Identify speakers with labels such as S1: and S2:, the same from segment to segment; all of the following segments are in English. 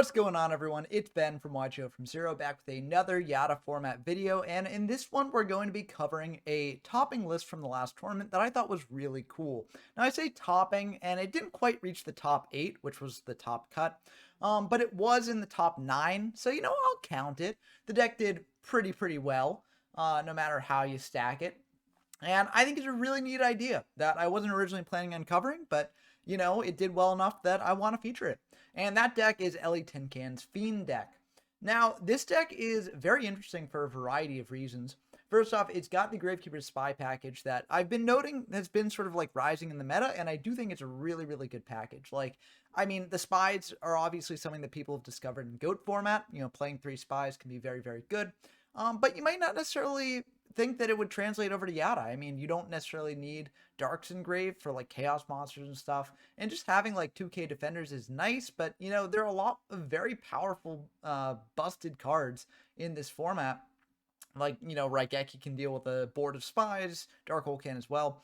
S1: What's going on, everyone? It's Ben from YGO from Zero, back with another Yata format video, and in this one we're going to be covering a topping list from the last tournament that I thought was really cool. Now I say topping, and it didn't quite reach the top 8, which was the top cut, but it was in the top 9, so I'll count it. The deck did pretty well, no matter how you stack it, and I think it's a really neat idea that I wasn't originally planning on covering, but it did well enough that I want to feature it. And that deck is Ellietincan's Fiend deck. Now, this deck is very interesting for a variety of reasons. First off, it's got the Gravekeepers Spy package that I've been noting has been sort of like rising in the meta, and I do think it's a really good package. The spies are obviously something that people have discovered in GOAT format. Playing 3 spies can be very good. But you might not necessarily think that it would translate over to Yata. I mean, you don't necessarily need Darks engraved for like chaos monsters and stuff, and just having like 2k defenders is nice, but there are a lot of very powerful busted cards in this format. Like, Raigeki can deal with a board of spies, Darkhold can as well.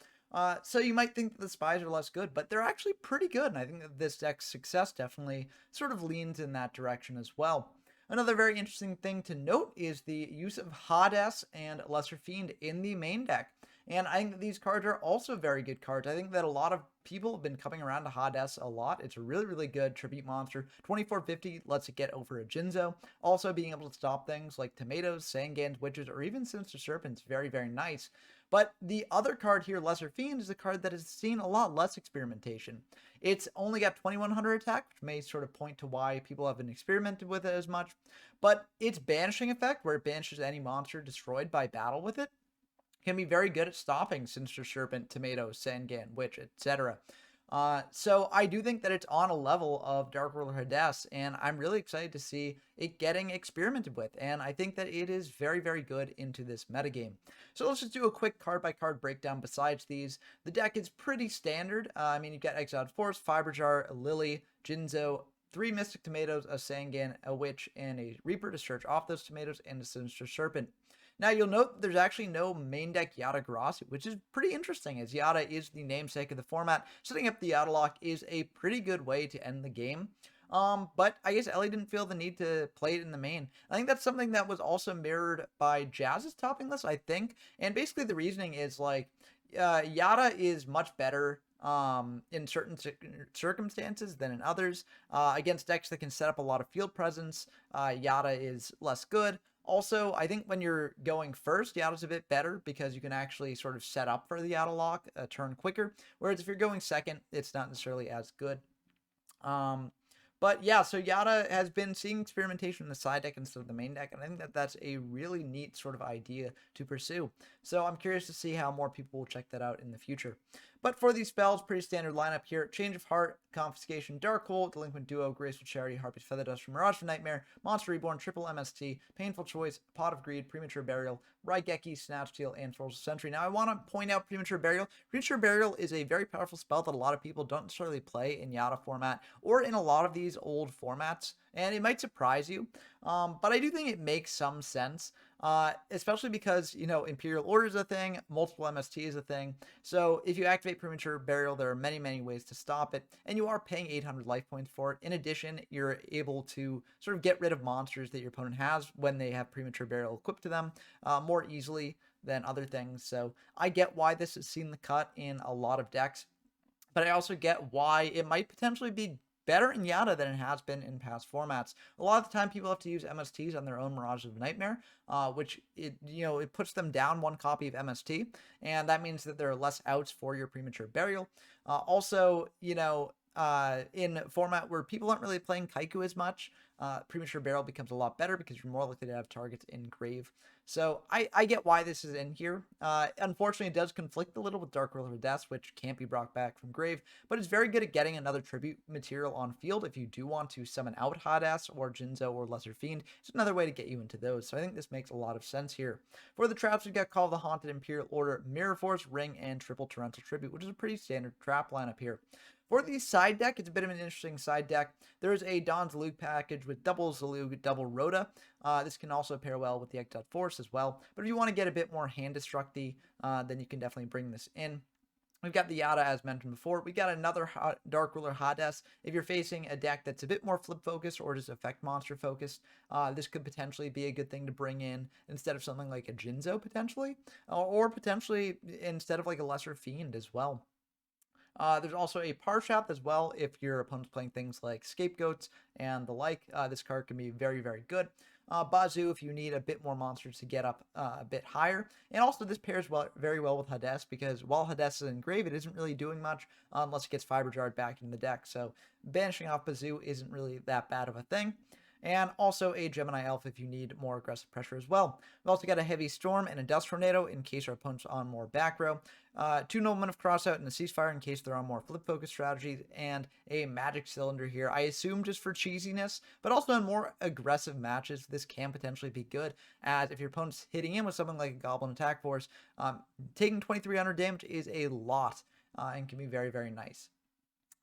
S1: So you might think that the spies are less good, but they're actually pretty good, and I think that this deck's success definitely sort of leans in that direction as well. Another very interesting thing to note is the use of Hades and Lesser Fiend in the main deck. And I think that these cards are also very good cards. I think that a lot of people have been coming around to Hades a lot. It's a really good tribute monster. 2450 lets it get over a Jinzo. Also, being able to stop things like Tomatoes, Sangans, Witches, or even Sinister Serpents, very nice. But the other card here, Lesser Fiend, is a card that has seen a lot less experimentation. It's only got 2100 attack, which may sort of point to why people haven't experimented with it as much. But its banishing effect, where it banishes any monster destroyed by battle with it, can be very good at stopping Sinister Serpent, Tomato, Sangan, Witch, etc. So I do think that it's on a level of Dark Ruler Hades, and I'm really excited to see it getting experimented with, and I think that it is very good into this metagame. So let's just do a quick card-by-card breakdown besides these. The deck is pretty standard. You've got Exiled Force, Fiber Jar, a Lily, Jinzo, 3 Mystic Tomatoes, a Sangan, a Witch, and a Reaper to search off those tomatoes, and a Sinister Serpent. Now, you'll note that there's actually no main deck Yata Garasi, which is pretty interesting, as Yata is the namesake of the format. Setting up the Yata lock is a pretty good way to end the game. But I guess Ellie didn't feel the need to play it in the main. I think that's something that was also mirrored by Jazz's topping list, I think. And basically the reasoning is Yata is much better in certain circumstances than in others. Against decks that can set up a lot of field presence, Yata is less good. Also, I think when you're going first, Yata's a bit better because you can actually sort of set up for the Yata lock a turn quicker. Whereas if you're going second, it's not necessarily as good. But yeah, so Yata has been seeing experimentation in the side deck instead of the main deck, and I think that that's a really neat sort of idea to pursue. So I'm curious to see how more people will check that out in the future. But for these spells, pretty standard lineup here. Change of Heart, Confiscation, Darkhold, Delinquent Duo, Graceful Charity, Harpy's Feather Duster, Mirage of Nightmare, Monster Reborn, Triple MST, Painful Choice, Pot of Greed, Premature Burial, Raigeki, Snatch Steal, and Souls of Sentry. Now I want to point out Premature Burial. Premature Burial is a very powerful spell that a lot of people don't necessarily play in Yata format or in a lot of these old formats, and it might surprise you, but I do think it makes some sense. Especially because, Imperial Order is a thing, multiple MST is a thing. So if you activate Premature Burial, there are many ways to stop it, and you are paying 800 life points for it. In addition, you're able to sort of get rid of monsters that your opponent has when they have Premature Burial equipped to them more easily than other things. So I get why this has seen the cut in a lot of decks, but I also get why it might potentially be better in Yata than it has been in past formats. A lot of the time, people have to use MSTs on their own Mirage of Nightmare, which it puts them down 1 copy of MST, and that means that there are less outs for your Premature Burial. Also, in format where people aren't really playing Kaiku as much, Premature Burial becomes a lot better because you're more likely to have targets in grave. So I get why this is in here. Unfortunately, it does conflict a little with Dark Ruler Death, which can't be brought back from grave, but it's very good at getting another tribute material on field if you do want to summon out Hades or Jinzo or Lesser Fiend. It's another way to get you into those, so I think this makes a lot of sense here. For the traps, we've got Call of the Haunted, Imperial Order, Mirror Force, Ring, and Triple Torrential Tribute, which is a pretty standard trap lineup here. For the side deck, it's a bit of an interesting side deck. There's a Dawn's Zalug package with double Zalug, double Rhoda. This can also pair well with the Exiled Force as well. But if you want to get a bit more hand destructy, then you can definitely bring this in. We've got the Yata, as mentioned before. We got another Dark Ruler Hades. If you're facing a deck that's a bit more flip focused or just effect monster focused, this could potentially be a good thing to bring in instead of something like a Jinzo potentially, or potentially instead of like a lesser Fiend as well. There's also a Parshath as well if your opponent's playing things like Scapegoats and the like. This card can be very, very good. Bazoo if you need a bit more monsters to get up a bit higher. And also this pairs very well with Hades because while Hades is in grave, it isn't really doing much unless it gets Fiber Jarred back in the deck. So banishing off Bazoo isn't really that bad of a thing. And also a Gemini Elf if you need more aggressive pressure as well. We've also got a Heavy Storm and a Dust Tornado in case our opponent's on more back row. 2 Noblemen of Crossout and a Ceasefire in case they're on more flip focus strategies, and a Magic Cylinder here. I assume just for cheesiness, but also in more aggressive matches, this can potentially be good, as if your opponent's hitting in with something like a Goblin Attack Force, taking 2300 damage is a lot, and can be very, very nice.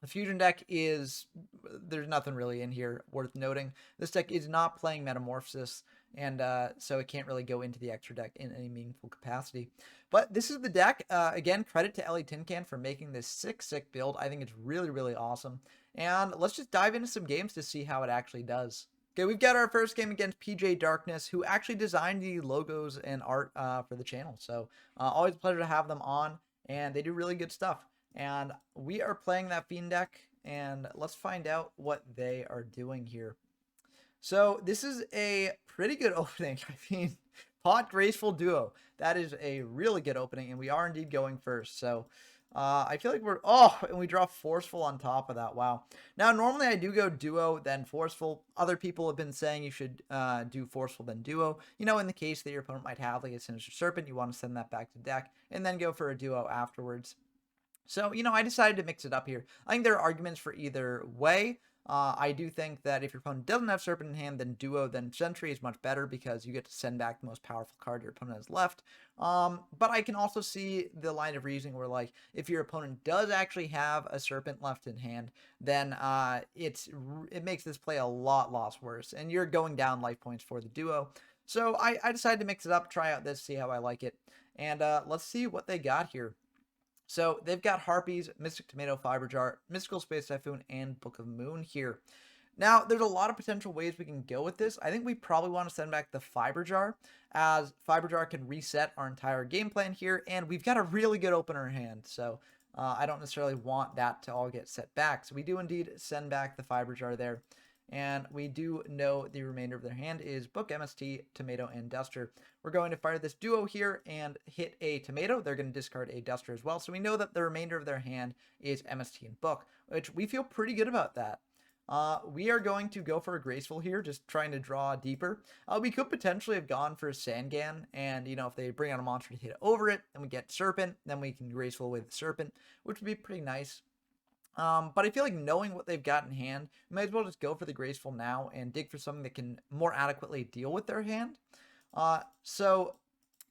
S1: The Fusion deck there's nothing really in here worth noting. This deck is not playing Metamorphosis, and so it can't really go into the extra deck in any meaningful capacity. But this is the deck. Again, credit to Ellietincan for making this sick build. I think it's really, really awesome. And let's just dive into some games to see how it actually does. Okay, we've got our first game against PJ Darkness, who actually designed the logos and art for the channel. So always a pleasure to have them on, and they do really good stuff. And we are playing that Fiend deck, and let's find out what they are doing here. So this is a pretty good opening. I mean, Pot Graceful Duo. That is a really good opening, and we are indeed going first. So I feel like and we draw Forceful on top of that. Wow. Now, normally I do go Duo, then Forceful. Other people have been saying you should do Forceful, then Duo. You know, in the case that your opponent might have like a Sinister Serpent, you want to send that back to deck, and then go for a Duo afterwards. So, I decided to mix it up here. I think there are arguments for either way. I do think that if your opponent doesn't have Serpent in hand, then Duo, then Sentry is much better because you get to send back the most powerful card your opponent has left. But I can also see the line of reasoning where, like, if your opponent does actually have a Serpent left in hand, then it makes this play a lot worse, and you're going down life points for the Duo. So I decided to mix it up, try out this, see how I like it, and let's see what they got here. So they've got Harpies, Mystic Tomato, Fiber Jar, Mystical Space Typhoon, and Book of Moon here. Now, there's a lot of potential ways we can go with this. I think we probably want to send back the Fiber Jar, as Fiber Jar can reset our entire game plan here, and we've got a really good opener in hand, so I don't necessarily want that to all get set back. So we do indeed send back the Fiber Jar there. And we do know the remainder of their hand is Book, MST, Tomato, and Duster. We're going to fire this Duo here and hit a Tomato. They're going to discard a Duster as well. So we know that the remainder of their hand is MST and Book, which we feel pretty good about that. We are going to go for a Graceful here, just trying to draw deeper. We could potentially have gone for a Sangan, and, if they bring out a monster to hit over it, and we get Serpent, then we can Graceful with the Serpent, which would be pretty nice. But I feel like knowing what they've got in hand, we might as well just go for the Graceful now and dig for something that can more adequately deal with their hand. So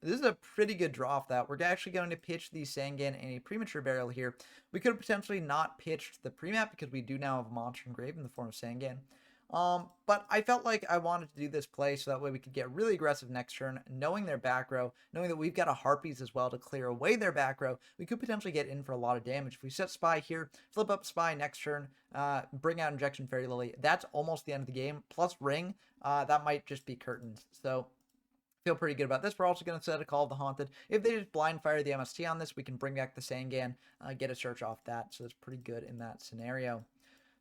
S1: this is a pretty good draw off that. We're actually going to pitch the Sangan and a Premature Burial here. We could have potentially not pitched the Premat because we do now have a monster in grave in the form of Sangan. But I felt like I wanted to do this play so that way we could get really aggressive next turn, knowing their back row, knowing that we've got a Harpies as well to clear away their back row. We could potentially get in for a lot of damage. If we set Spy here, flip up Spy next turn, bring out Injection Fairy Lily, that's almost the end of the game. Plus Ring, that might just be curtains. So feel pretty good about this. We're also going to set a Call of the Haunted. If they just blind fire the MST on this, we can bring back the Sangan, get a search off that. So that's pretty good in that scenario.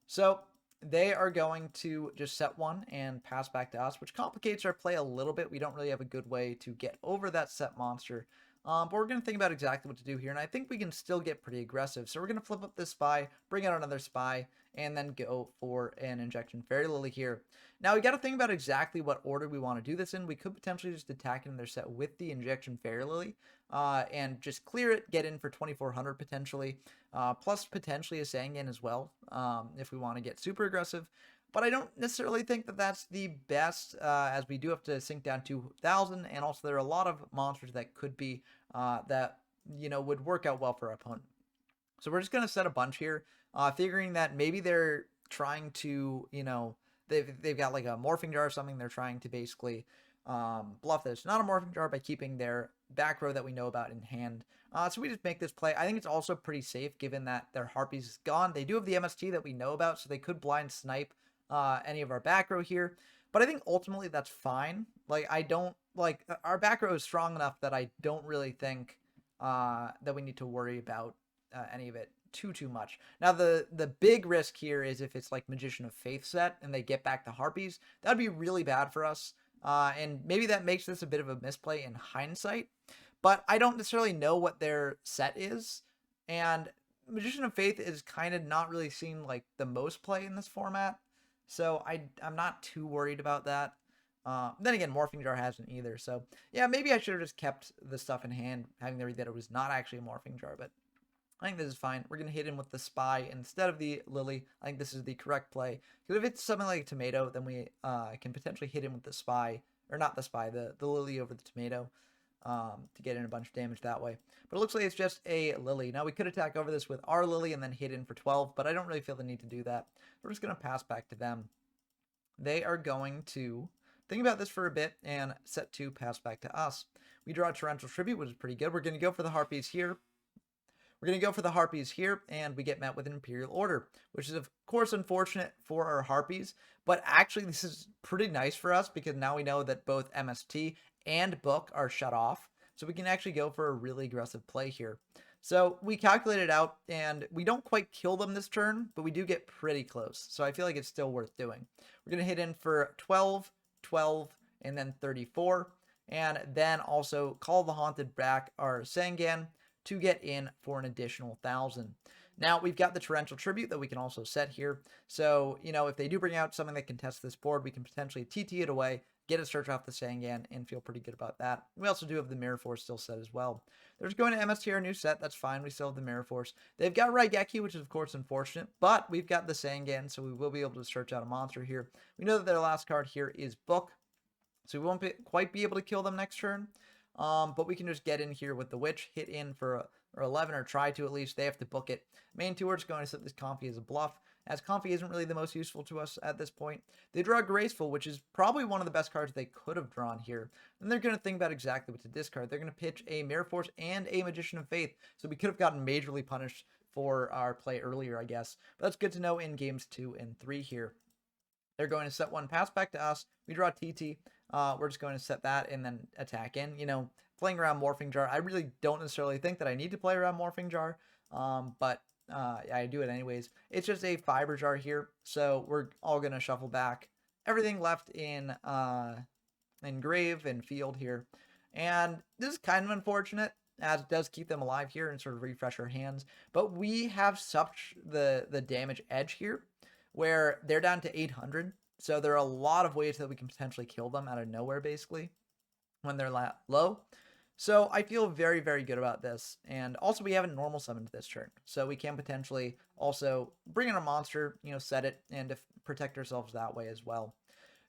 S1: So they are going to just set one and pass back to us, which complicates our play a little bit. We don't really have a good way to get over that set monster. But we're going to think about exactly what to do here, and I think we can still get pretty aggressive. So we're going to flip up this Spy, bring out another Spy, and then go for an Injection Fairy Lily here. Now, we got to think about exactly what order we want to do this in. We could potentially just attack in their set with the Injection Fairy Lily, and just clear it, get in for 2400 potentially, plus potentially a Sangan as well, if we want to get super aggressive. But I don't necessarily think that that's the best, as we do have to sink down 2,000, and also there are a lot of monsters that could be, that, would work out well for our opponent. So we're just going to set a bunch here, figuring that maybe they're trying to, they've got like a Morphing Jar or something. They're trying to basically bluff this. Not a Morphing Jar by keeping their back row that we know about in hand. So we just make this play. I think it's also pretty safe given that their Harpies is gone. They do have the MST that we know about, so they could blind snipe any of our back row here. But I think ultimately that's fine. Like, I don't, like, our back row is strong enough that I don't really think that we need to worry about any of it too much. Now, the big risk here is if it's like Magician of Faith set and they get back the Harpies. That'd be really bad for us. And maybe that makes this a bit of a misplay in hindsight. But I don't necessarily know what their set is. And Magician of Faith is kind of not really seen like the most play in this format. So I'm not too worried about that. Then again, Morphing Jar hasn't either. So yeah, maybe I should have just kept the stuff in hand, having the read that it was not actually a Morphing Jar. But I think this is fine. We're going to hit in with the Spy instead of the Lily. I think this is the correct play. Because if it's something like a Tomato, then we can potentially hit in with the Spy. Or not the Spy, the Lily over the Tomato. To get in a bunch of damage that way. But it looks like it's just a Lily. Now, we could attack over this with our Lily and then hit in for 12, but I don't really feel the need to do that. We're just going to pass back to them. They are going to think about this for a bit and set 2, pass back to us. We draw a Torrential Tribute, which is pretty good. We're going to go for the Harpies here. And we get met with an Imperial Order, which is, of course, unfortunate for our Harpies, but actually this is pretty nice for us because now we know that both MST and Book are shut off, so we can actually go for a really aggressive play here. So we calculate it out, and we don't quite kill them this turn, but we do get pretty close, so I feel like it's still worth doing. We're going to hit in for 12, 12, and then 34, and then also call the Haunted back our Sangan to get in for an additional 1,000. Now, we've got the Torrential Tribute that we can also set here. So, you know, if they do bring out something that can test this board, we can potentially TT it away, get a search off the Sangan, and feel pretty good about that. We also do have the Mirror Force still set as well. They're just going to MST our new set. That's fine. We still have the Mirror Force. They've got Raigeki, which is, of course, unfortunate, but we've got the Sangan, so we will be able to search out a monster here. We know that their last card here is Book, so we won't quite be able to kill them next turn. But we can just get in here with the Witch, hit in for 11, or try to at least. They have to book it. Main tour is going to set this Comfy as a bluff, as Comfy isn't really the most useful to us at this point. They draw Graceful, which is probably one of the best cards they could have drawn here. Then they're going to think about exactly what to discard. They're going to pitch a Mirror Force and a Magician of Faith, so we could have gotten majorly punished for our play earlier, I guess. But that's good to know in games 2 and 3 here. They're going to set 1, pass back to us. We draw TT. We're just going to set that and then attack in. You know, playing around Morphing Jar, I really don't necessarily think that I need to play around Morphing Jar, but I do it anyways. It's just a Fiber Jar here, so we're all going to shuffle back everything left in Grave and Field here. And this is kind of unfortunate, as it does keep them alive here and sort of refresh our hands. But we have such the damage edge here, where they're down to 800. So there are a lot of ways that we can potentially kill them out of nowhere, basically, when they're low. So I feel very, very good about this. And also we haven't normal summoned this turn. So we can potentially also bring in a monster, you know, set it, and protect ourselves that way as well.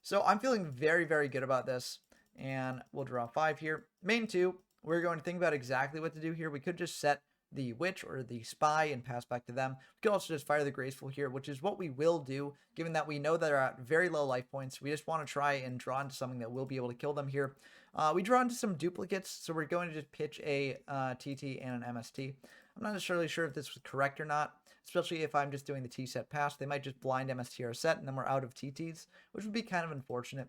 S1: So I'm feeling very, very good about this. And we'll draw 5 here. Main 2, we're going to think about exactly what to do here. We could just set the Witch or the Spy and pass back to them. We could also just fire the Graceful here, which is what we will do, given that we know they're at very low life points. We just want to try and draw into something that will be able to kill them here. We draw into some duplicates, so we're going to just pitch a TT and an MST. I'm not necessarily sure if this was correct or not, especially if I'm just doing the T set pass. They might just blind MST our set, and then we're out of TTs, which would be kind of unfortunate.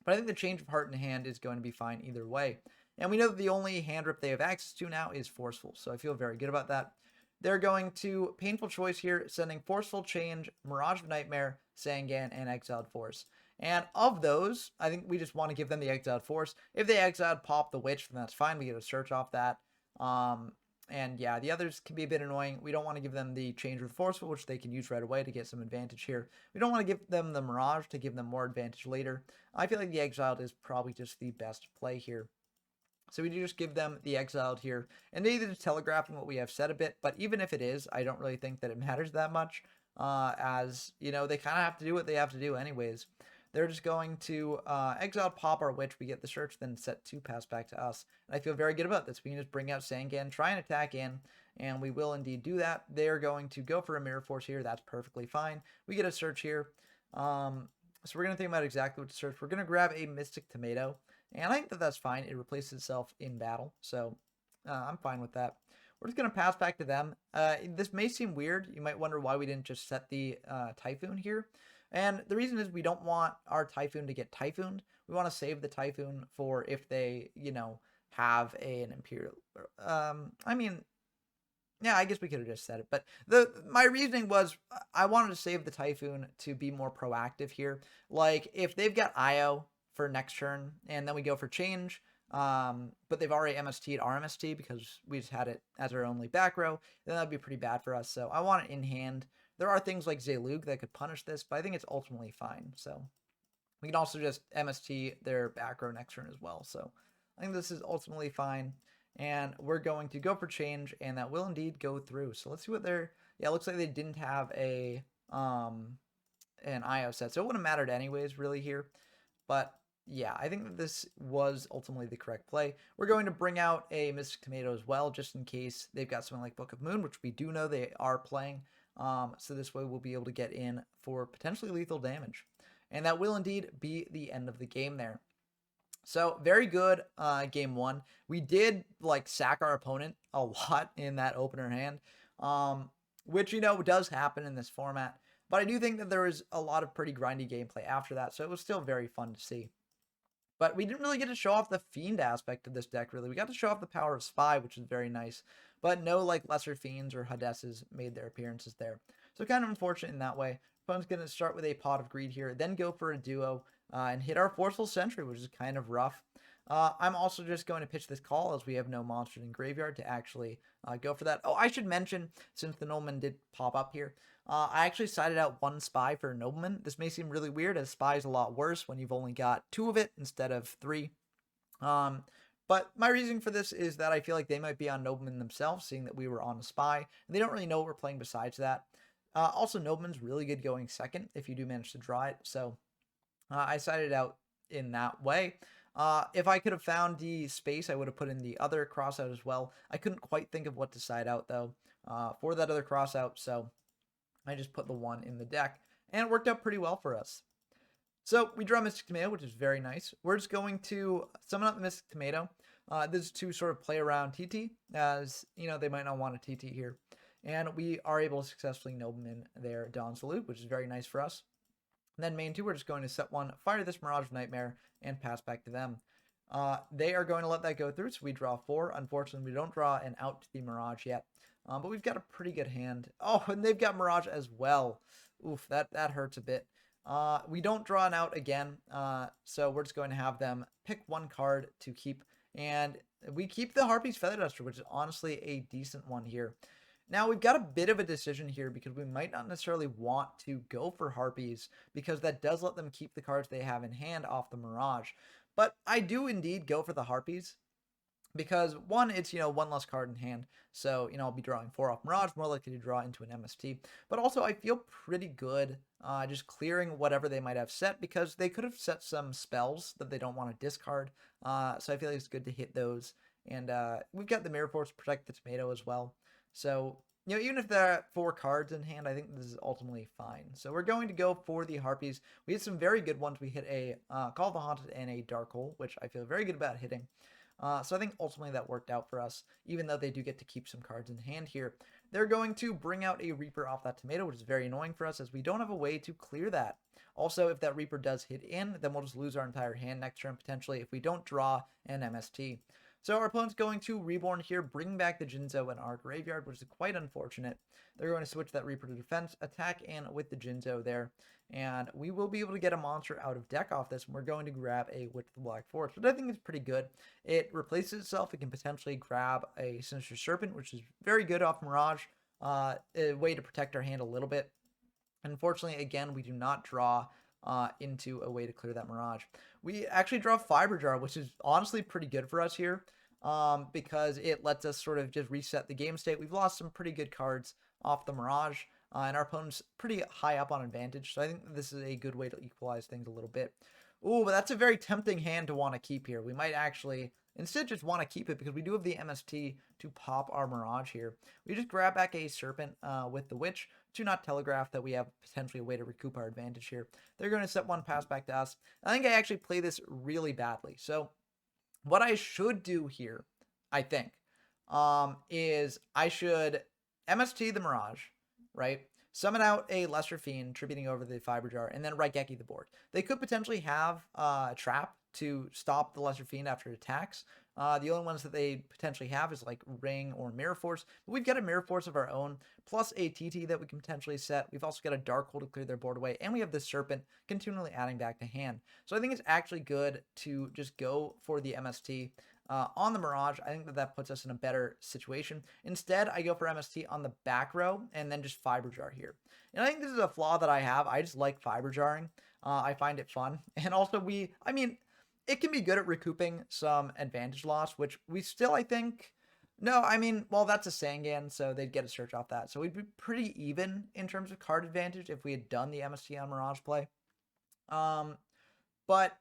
S1: But I think the change of heart in hand is going to be fine either way. And we know that the only hand rip they have access to now is Forceful, so I feel very good about that. They're going to Painful Choice here, sending Forceful, Change, Mirage of Nightmare, Sangan, and Exiled Force. And of those, I think we just want to give them the Exiled Force. If they exiled Pop the Witch, then that's fine. We get a search off that. And yeah, the others can be a bit annoying. We don't want to give them the Change with Forceful, which they can use right away to get some advantage here. We don't want to give them the Mirage to give them more advantage later. I feel like the Exiled is probably just the best play here. So we do just give them the Exiled here, and maybe just telegraphing what we have said a bit, but even if it is, I don't really think that it matters that much, as, you know, they kind of have to do what they have to do anyways. They're just going to Exile Pop our Witch, we get the search, then set 2, pass back to us. And I feel very good about this. We can just bring out Sangan, try and attack in, and we will indeed do that. They're going to go for a Mirror Force here, that's perfectly fine. We get a search here. So we're going to think about exactly what to search. We're going to grab a Mystic Tomato, And I think that that's fine. It replaces itself in battle, so I'm fine with that. We're just going to pass back to them. This may seem weird. You might wonder why we didn't just set the Typhoon here. And the reason is we don't want our Typhoon to get Typhooned. We want to save the Typhoon for if they, have an Imperial. I mean, yeah, I guess we could have just said it, but my reasoning was I wanted to save the Typhoon to be more proactive here. Like if they've got IO for next turn, and then we go for change, but they've already MST'd our MST because we just had it as our only back row, then that'd be pretty bad for us. So I want it in hand. There are things like Zalug that could punish this, but I think it's ultimately fine. So we can also just MST their back row next turn as well. So I think this is ultimately fine. And we're going to go for change, and that will indeed go through. So let's see what they're... Yeah, it looks like they didn't have an IO set, so it wouldn't have mattered anyways, really, here. But yeah, I think that this was ultimately the correct play. We're going to bring out a Mystic Tomato as well, just in case they've got something like Book of Moon, which we do know they are playing. So this way we'll be able to get in for potentially lethal damage. And that will indeed be the end of the game there. So very good game one. We did sack our opponent a lot in that opener hand, which does happen in this format. But I do think that there was a lot of pretty grindy gameplay after that, so it was still very fun to see. But we didn't really get to show off the Fiend aspect of this deck, really. We got to show off the power of Spy, which is very nice. But no lesser Fiends or Hadesses made their appearances there. So kind of unfortunate in that way. Opponent's going to start with a Pot of Greed here, then go for a duo, and hit our Forceful Sentry, which is kind of rough. I'm also just going to pitch this call as we have no monsters in graveyard to actually go for that. Oh, I should mention, since the Nobleman did pop up here, I actually sided out one Spy for a Nobleman. This may seem really weird, as Spy is a lot worse when you've only got 2 of it instead of 3. But my reasoning for this is that I feel like they might be on Nobleman themselves, seeing that we were on a Spy, and they don't really know what we're playing besides that. Also, Nobleman's really good going second if you do manage to draw it, so I sided out in that way. If I could have found the space, I would have put in the other crossout as well. I couldn't quite think of what to side out, though, for that other crossout, so I just put the one in the deck, and it worked out pretty well for us. So we draw Mystic Tomato, which is very nice. We're just going to summon up the Mystic Tomato. This is to sort of play around TT, as, they might not want a TT here. And we are able to successfully Nobleman their Yata Loop, which is very nice for us. And then main 2, we're just going to set 1, fire this Mirage Nightmare, and pass back to them. They are going to let that go through, so we draw 4. Unfortunately, we don't draw an out to the Mirage yet. But we've got a pretty good hand. Oh, and they've got Mirage as well. Oof, that hurts a bit. We don't draw an out again, so we're just going to have them pick 1 card to keep. And we keep the Harpy's Feather Duster, which is honestly a decent one here. Now, we've got a bit of a decision here because we might not necessarily want to go for Harpies because that does let them keep the cards they have in hand off the Mirage. But I do indeed go for the Harpies because, one, it's, 1 less card in hand. So, I'll be drawing 4 off Mirage, more likely to draw into an MST. But also, I feel pretty good just clearing whatever they might have set because they could have set some spells that they don't want to discard. So I feel like it's good to hit those. And we've got the Mirror Force to protect the Tomato as well. So, even if there are 4 cards in hand, I think this is ultimately fine. So we're going to go for the Harpies. We hit some very good ones. We hit a Call of the Haunted and a Dark Hole, which I feel very good about hitting. So I think ultimately that worked out for us, even though they do get to keep some cards in hand here. They're going to bring out a Reaper off that Tomato, which is very annoying for us as we don't have a way to clear that. Also, if that Reaper does hit in, then we'll just lose our entire hand next turn, potentially, if we don't draw an MST. So our opponent's going to Reborn here, bring back the Jinzo in our graveyard, which is quite unfortunate. They're going to switch that Reaper to defense, attack in with the Jinzo there, and we will be able to get a monster out of deck off this, and we're going to grab a Witch of the Black Forest, which I think is pretty good. It replaces itself. It can potentially grab a Sinister Serpent, which is very good off Mirage, a way to protect our hand a little bit. Unfortunately, again, we do not draw into a way to clear that Mirage. We actually draw Fiber Jar, which is honestly pretty good for us here because it lets us sort of just reset the game state. We've lost some pretty good cards off the Mirage, and our opponent's pretty high up on advantage, so I think this is a good way to equalize things a little bit. Ooh, but that's a very tempting hand to want to keep here. We might actually instead just want to keep it because we do have the MST to pop our Mirage here. We just grab back a Serpent with the Witch to not telegraph that we have potentially a way to recoup our advantage here. They're going to set 1 pass back to us. I think I actually play this really badly. So what I should do here, I think, is I should MST the Mirage, right? Summon out a Lesser Fiend, tributing over the Fiber Jar, and then Raigeki the board. They could potentially have a trap to stop the Lesser Fiend after it attacks. The only ones that they potentially have is like Ring or Mirror Force. But we've got a Mirror Force of our own, plus a TT that we can potentially set. We've also got a Dark Hole to clear their board away, and we have the Serpent continually adding back to hand. So I think it's actually good to just go for the MST. On the Mirage, I think that that puts us in a better situation. Instead, I go for MST on the back row and then just Fiber Jar here. And I think this is a flaw that I have. I just like Fiber Jarring. I find it fun. And also I mean, it can be good at recouping some advantage loss, which we still, I think, no, I mean, well, that's a Sangan, so they'd get a search off that. So we'd be pretty even in terms of card advantage if we had done the MST on Mirage play. But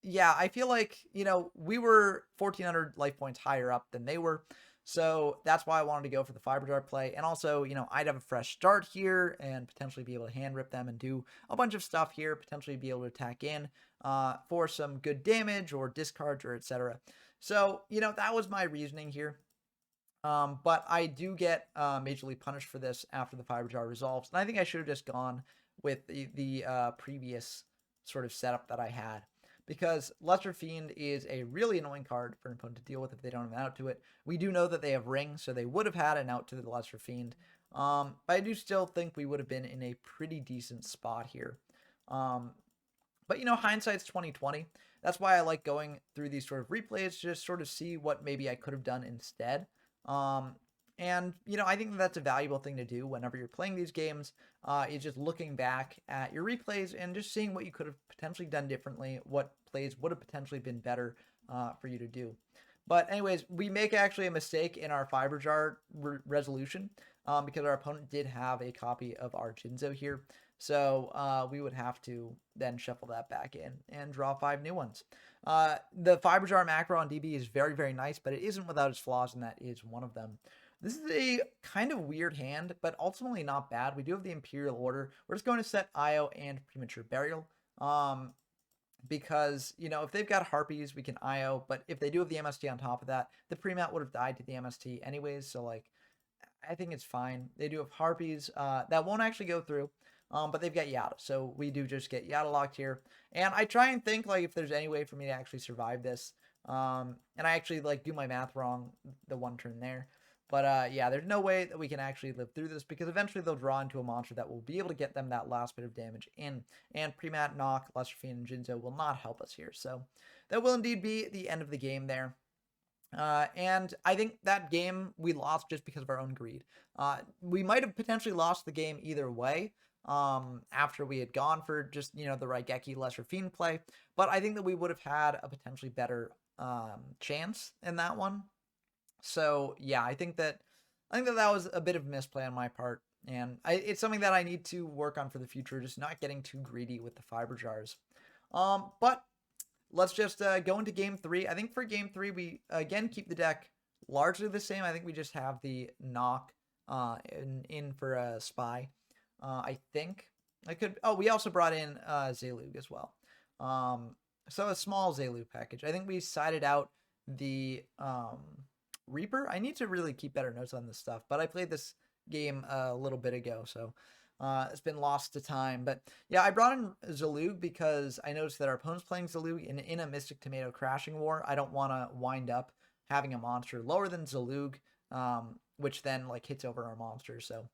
S1: yeah, I feel like, we were 1,400 life points higher up than they were. So that's why I wanted to go for the Fiber Jar play. And also, I'd have a fresh start here and potentially be able to hand rip them and do a bunch of stuff here, potentially be able to attack in for some good damage or discards or etc. So, that was my reasoning here. But I do get majorly punished for this after the Fiber Jar resolves. And I think I should have just gone with the previous sort of setup that I had. Because Lesser Fiend is a really annoying card for an opponent to deal with if they don't have an out to it. We do know that they have Ring, so they would have had an out to the Lesser Fiend. But I do still think we would have been in a pretty decent spot here. But hindsight's 2020. That's why I like going through these sort of replays to just sort of see what maybe I could have done instead. And I think that's a valuable thing to do whenever you're playing these games, is just looking back at your replays and just seeing what you could have potentially done differently, what plays would have potentially been better for you to do. But anyways, we make actually a mistake in our Fiber Jar resolution because our opponent did have a copy of our Jinzo here. So we would have to then shuffle that back in and draw 5 new ones. The Fiber Jar macro on DB is very, very nice, but it isn't without its flaws, and that is one of them. This is a kind of weird hand, but ultimately not bad. We do have the Imperial Order. We're just going to set IO and Premature Burial. Because, if they've got Harpies, we can IO, but if they do have the MST on top of that, the Premat would have died to the MST anyways, so, I think it's fine. They do have Harpies. That won't actually go through. But they've got Yata, so we do just get Yata locked here. And I try and think, if there's any way for me to actually survive this. And I actually, do my math wrong the one turn there. But, yeah, there's no way that we can actually live through this because eventually they'll draw into a monster that will be able to get them that last bit of damage in. And Premat, Nock, Lesser Fiend, and Jinzo will not help us here. So that will indeed be the end of the game there. And I think that game we lost just because of our own greed. We might have potentially lost the game either way after we had gone for just, the Raigeki Lesser Fiend play. But I think that we would have had a potentially better chance in that one. So, yeah, I think that that was a bit of a misplay on my part. And it's something that I need to work on for the future, just not getting too greedy with the Fiber Jars. But let's just go into game 3. I think for game 3, we, again, keep the deck largely the same. I think we just have the Nock in for a Spy. I think. We also brought in Zalug as well. So a small Zalug package. I think we sided out the Reaper. I need to really keep better notes on this stuff, but I played this game a little bit ago, so it's been lost to time. But yeah, I brought in Zalug because I noticed that our opponent's playing Zalug in a Mystic Tomato crashing war. I don't want to wind up having a monster lower than Zalug, which then hits over our monster. So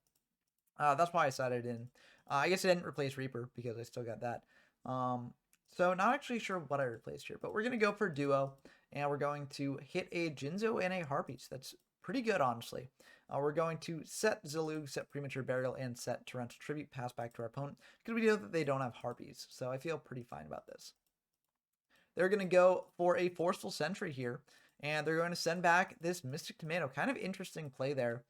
S1: that's why I sided in. I guess I didn't replace Reaper because I still got that. So not actually sure what I replaced here, but we're going to go for Duo, and we're going to hit a Jinzo and a Harpies. That's pretty good, honestly. We're going to set Zalug, set Premature Burial, and set Torrential Tribute, pass back to our opponent, because we know that they don't have Harpies, so I feel pretty fine about this. They're going to go for a Forceful Sentry here, and they're going to send back this Mystic Tomato. Kind of interesting play there.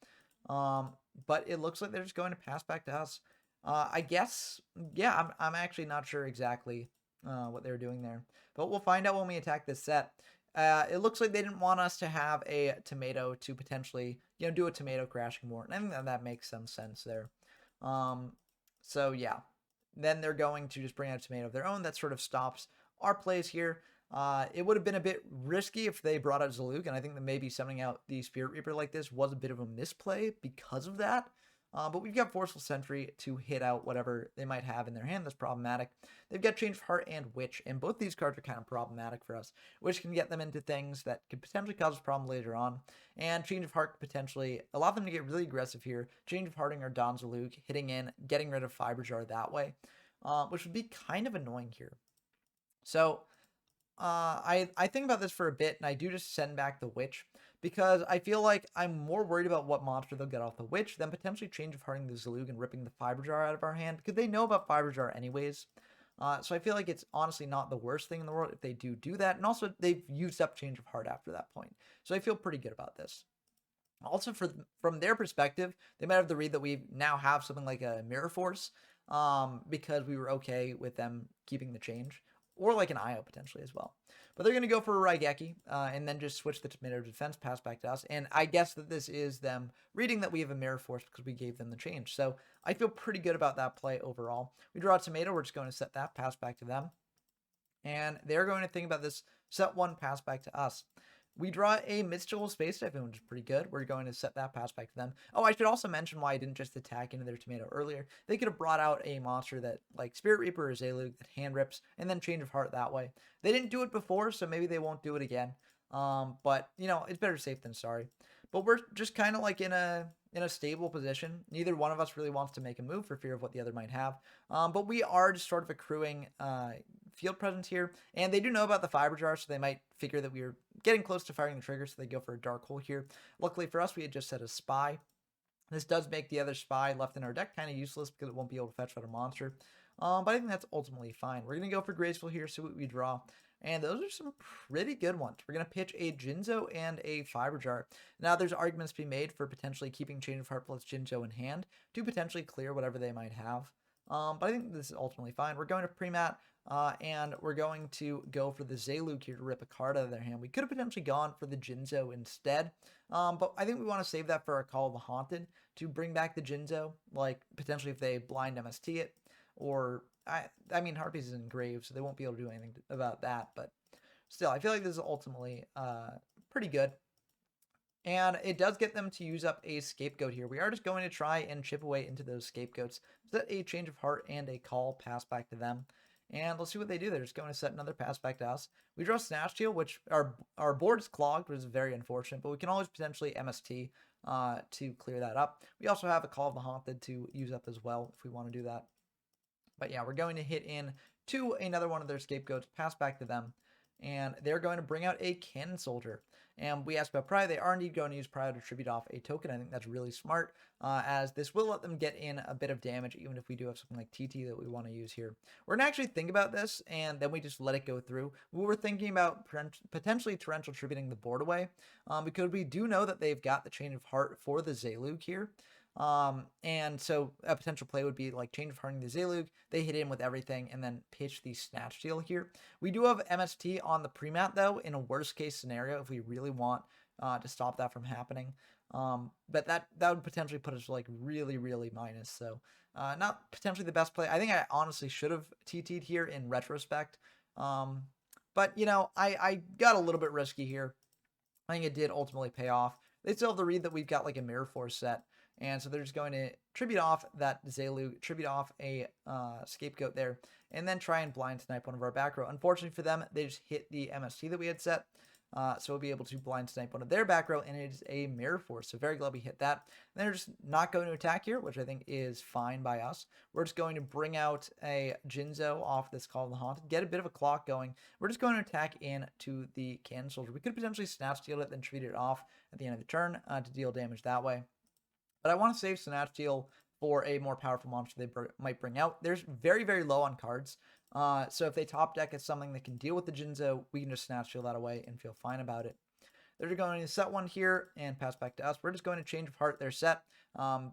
S1: But it looks like they're just going to pass back to us. I guess, yeah, I'm actually not sure exactly what they're doing there. But we'll find out when we attack this set. It looks like they didn't want us to have a tomato to potentially, do a tomato crashing war. And I think that makes some sense there. So, yeah. Then they're going to just bring out a tomato of their own. That sort of stops our plays here. It would have been a bit risky if they brought out Zalug, and I think that maybe summoning out the Spirit Reaper like this was a bit of a misplay because of that. But we've got Forceful Sentry to hit out whatever they might have in their hand that's problematic. They've got Change of Heart and Witch, and both these cards are kind of problematic for us, which can get them into things that could potentially cause a problem later on. And Change of Heart could potentially allow them to get really aggressive here. Change of Hearting or Don Zalug, hitting in, getting rid of Fiber Jar that way, which would be kind of annoying here. So I think about this for a bit, and I do just send back the Witch because I feel like I'm more worried about what monster they'll get off the Witch than potentially Change of Hearting the Zalug and ripping the Fiber Jar out of our hand because they know about Fiber Jar anyways. So I feel like it's honestly not the worst thing in the world if they do that, and also they've used up Change of Heart after that point, so I feel pretty good about this. Also, from their perspective, they might have the read that we now have something like a Mirror Force, because we were okay with them keeping the change, or like an IO potentially as well. But they're going to go for a Raigeki, and then just switch the Tomato Defense, pass back to us. And I guess that this is them reading that we have a Mirror Force because we gave them the change. So I feel pretty good about that play overall. We draw a Tomato, we're just going to set that, pass back to them. And they're going to think about this, set one, pass back to us. We draw a Mystical Space Typhoon, which is pretty good. We're going to set that, pass back to them. Oh, I should also mention why I didn't just attack into their Tomato earlier. They could have brought out a monster that, like Spirit Reaper or Zalug, that hand rips, and then Change of Heart that way. They didn't do it before, so maybe they won't do it again. But, you know, it's better safe than sorry. But we're just kind of like in a stable position. Neither one of us really wants to make a move for fear of what the other might have. But we are just sort of accruing field presence here. And they do know about the Fiber Jar, so they might figure that we are getting close to firing the trigger, so they go for a Dark Hole here. Luckily for us, we had just set a Spy. This does make the other Spy left in our deck kind of useless because it won't be able to fetch out a monster. But I think that's ultimately fine. We're going to go for Graceful here, see what we draw. And those are some pretty good ones. We're going to pitch a Jinzo and a Fiber Jar. Now, there's arguments to be made for potentially keeping Change of Heart plus Jinzo in hand to potentially clear whatever they might have. But I think this is ultimately fine. We're going to pre-mat, and we're going to go for the Zalug here to rip a card out of their hand. We could have potentially gone for the Jinzo instead, but I think we want to save that for our Call of the Haunted to bring back the Jinzo, like potentially if they blind MST it, or I mean, Harpies is in Grave, so they won't be able to do anything about that, but still, I feel like this is ultimately pretty good. And it does get them to use up a Scapegoat here. We are just going to try and chip away into those Scapegoats. Set a Change of Heart and a Call, pass back to them. And let's see what they do. They're just going to set another pass back to us. We draw Snatch Steal, which our board is clogged, which is very unfortunate, but we can always potentially MST to clear that up. We also have a Call of the Haunted to use up as well if we want to do that. But yeah, we're going to hit in to another one of their Scapegoats, pass back to them, and they're going to bring out a Cannon Soldier. And we asked about Pry. They are indeed going to use Pry to tribute off a token. I think that's really smart, as this will let them get in a bit of damage, even if we do have something like TT that we want to use here. We're going to actually think about this, and then we just let it go through. We were thinking about potentially Torrential Tributing the board away, because we do know that they've got the Change of Heart for the Zalug here. And so a potential play would be like Change of Hearting the Zalug, they hit in with everything, and then pitch the Snatch Steal here. We do have MST on the pre-mat, though, in a worst case scenario, if we really want to stop that from happening. But that would potentially put us like really, really minus. So not potentially the best play. I think I honestly should have TT'd here in retrospect. But, you know, I got a little bit risky here. I think it did ultimately pay off. They still have the read that we've got like a Mirror Force set. And so they're just going to tribute off that Zalug, tribute off a Scapegoat there, and then try and blind snipe one of our back row. Unfortunately for them, they just hit the MST that we had set. So we'll be able to blind snipe one of their back row, and it is a Mirror Force. So very glad we hit that. And they're just not going to attack here, which I think is fine by us. We're just going to bring out a Jinzo off this Call of the Haunted, get a bit of a clock going. We're just going to attack into the Cannon Soldier. We could potentially Snatch Steal it, then tribute it off at the end of the turn to deal damage that way. But I want to save Snatch Steal for a more powerful monster they might bring out. There's very, very low on cards. So if they top deck as something that can deal with the Jinzo, we can just Snatch Steal that away and feel fine about it. They're going to set one here and pass back to us. We're just going to Change of Heart their set,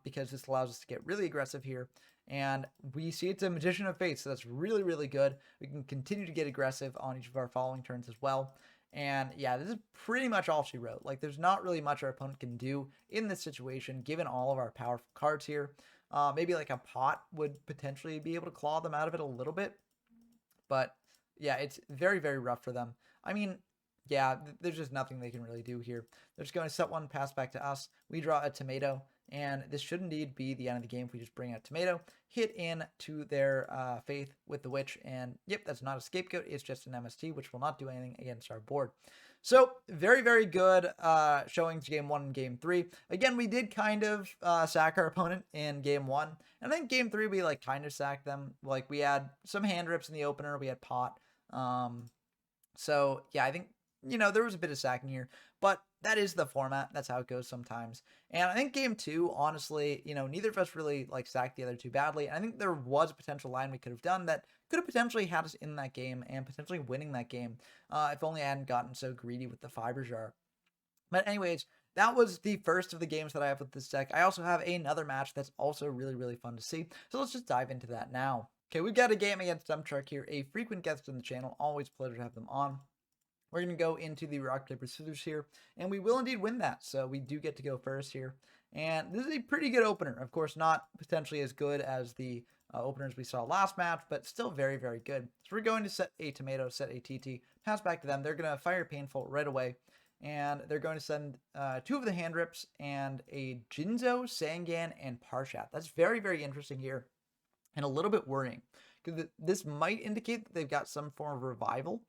S1: because this allows us to get really aggressive here. And we see it's a Magician of Fate, so that's really, really good. We can continue to get aggressive on each of our following turns as well. And yeah, this is pretty much all she wrote. Like, there's not really much our opponent can do in this situation, given all of our powerful cards here. Maybe like a Pot would potentially be able to claw them out of it a little bit. But yeah, it's very, very rough for them. I mean, yeah, there's just nothing they can really do here. They're just going to set one pass back to us. We draw a tomato, and this should indeed be the end of the game if we just bring out tomato, hit in to their faith with the witch, and yep, that's not a scapegoat. It's just an MST, which will not do anything against our board. So very, very good showings game 1 and game 3. Again, we did kind of sack our opponent in game 1. And I think game 3, we like kind of sacked them. Like we had some hand rips in the opener. We had pot. So yeah, I think, there was a bit of sacking here, but that is the format. That's how it goes sometimes. And I think game 2, honestly, neither of us really like sacked the other two badly. I think there was a potential line we could have done that could have potentially had us in that game and potentially winning that game if only I hadn't gotten so greedy with the fiber jar. But anyways, that was the first of the games that I have with this deck. I also have another match that's also really, really fun to see. So let's just dive into that now. Okay, we've got a game against Dumptruck here, a frequent guest on the channel. Always a pleasure to have them on. We're going to go into the rock, paper, scissors here, and we will indeed win that. So we do get to go first here. And this is a pretty good opener. Of course, not potentially as good as the openers we saw last match, but still very, very good. So we're going to set a tomato, set a TT, pass back to them. They're going to fire painful right away. And they're going to send 2 of the hand rips and a Jinzo, Sangan, and Parshath. That's very, very interesting here and a little bit worrying because this might indicate that they've got some form of revival.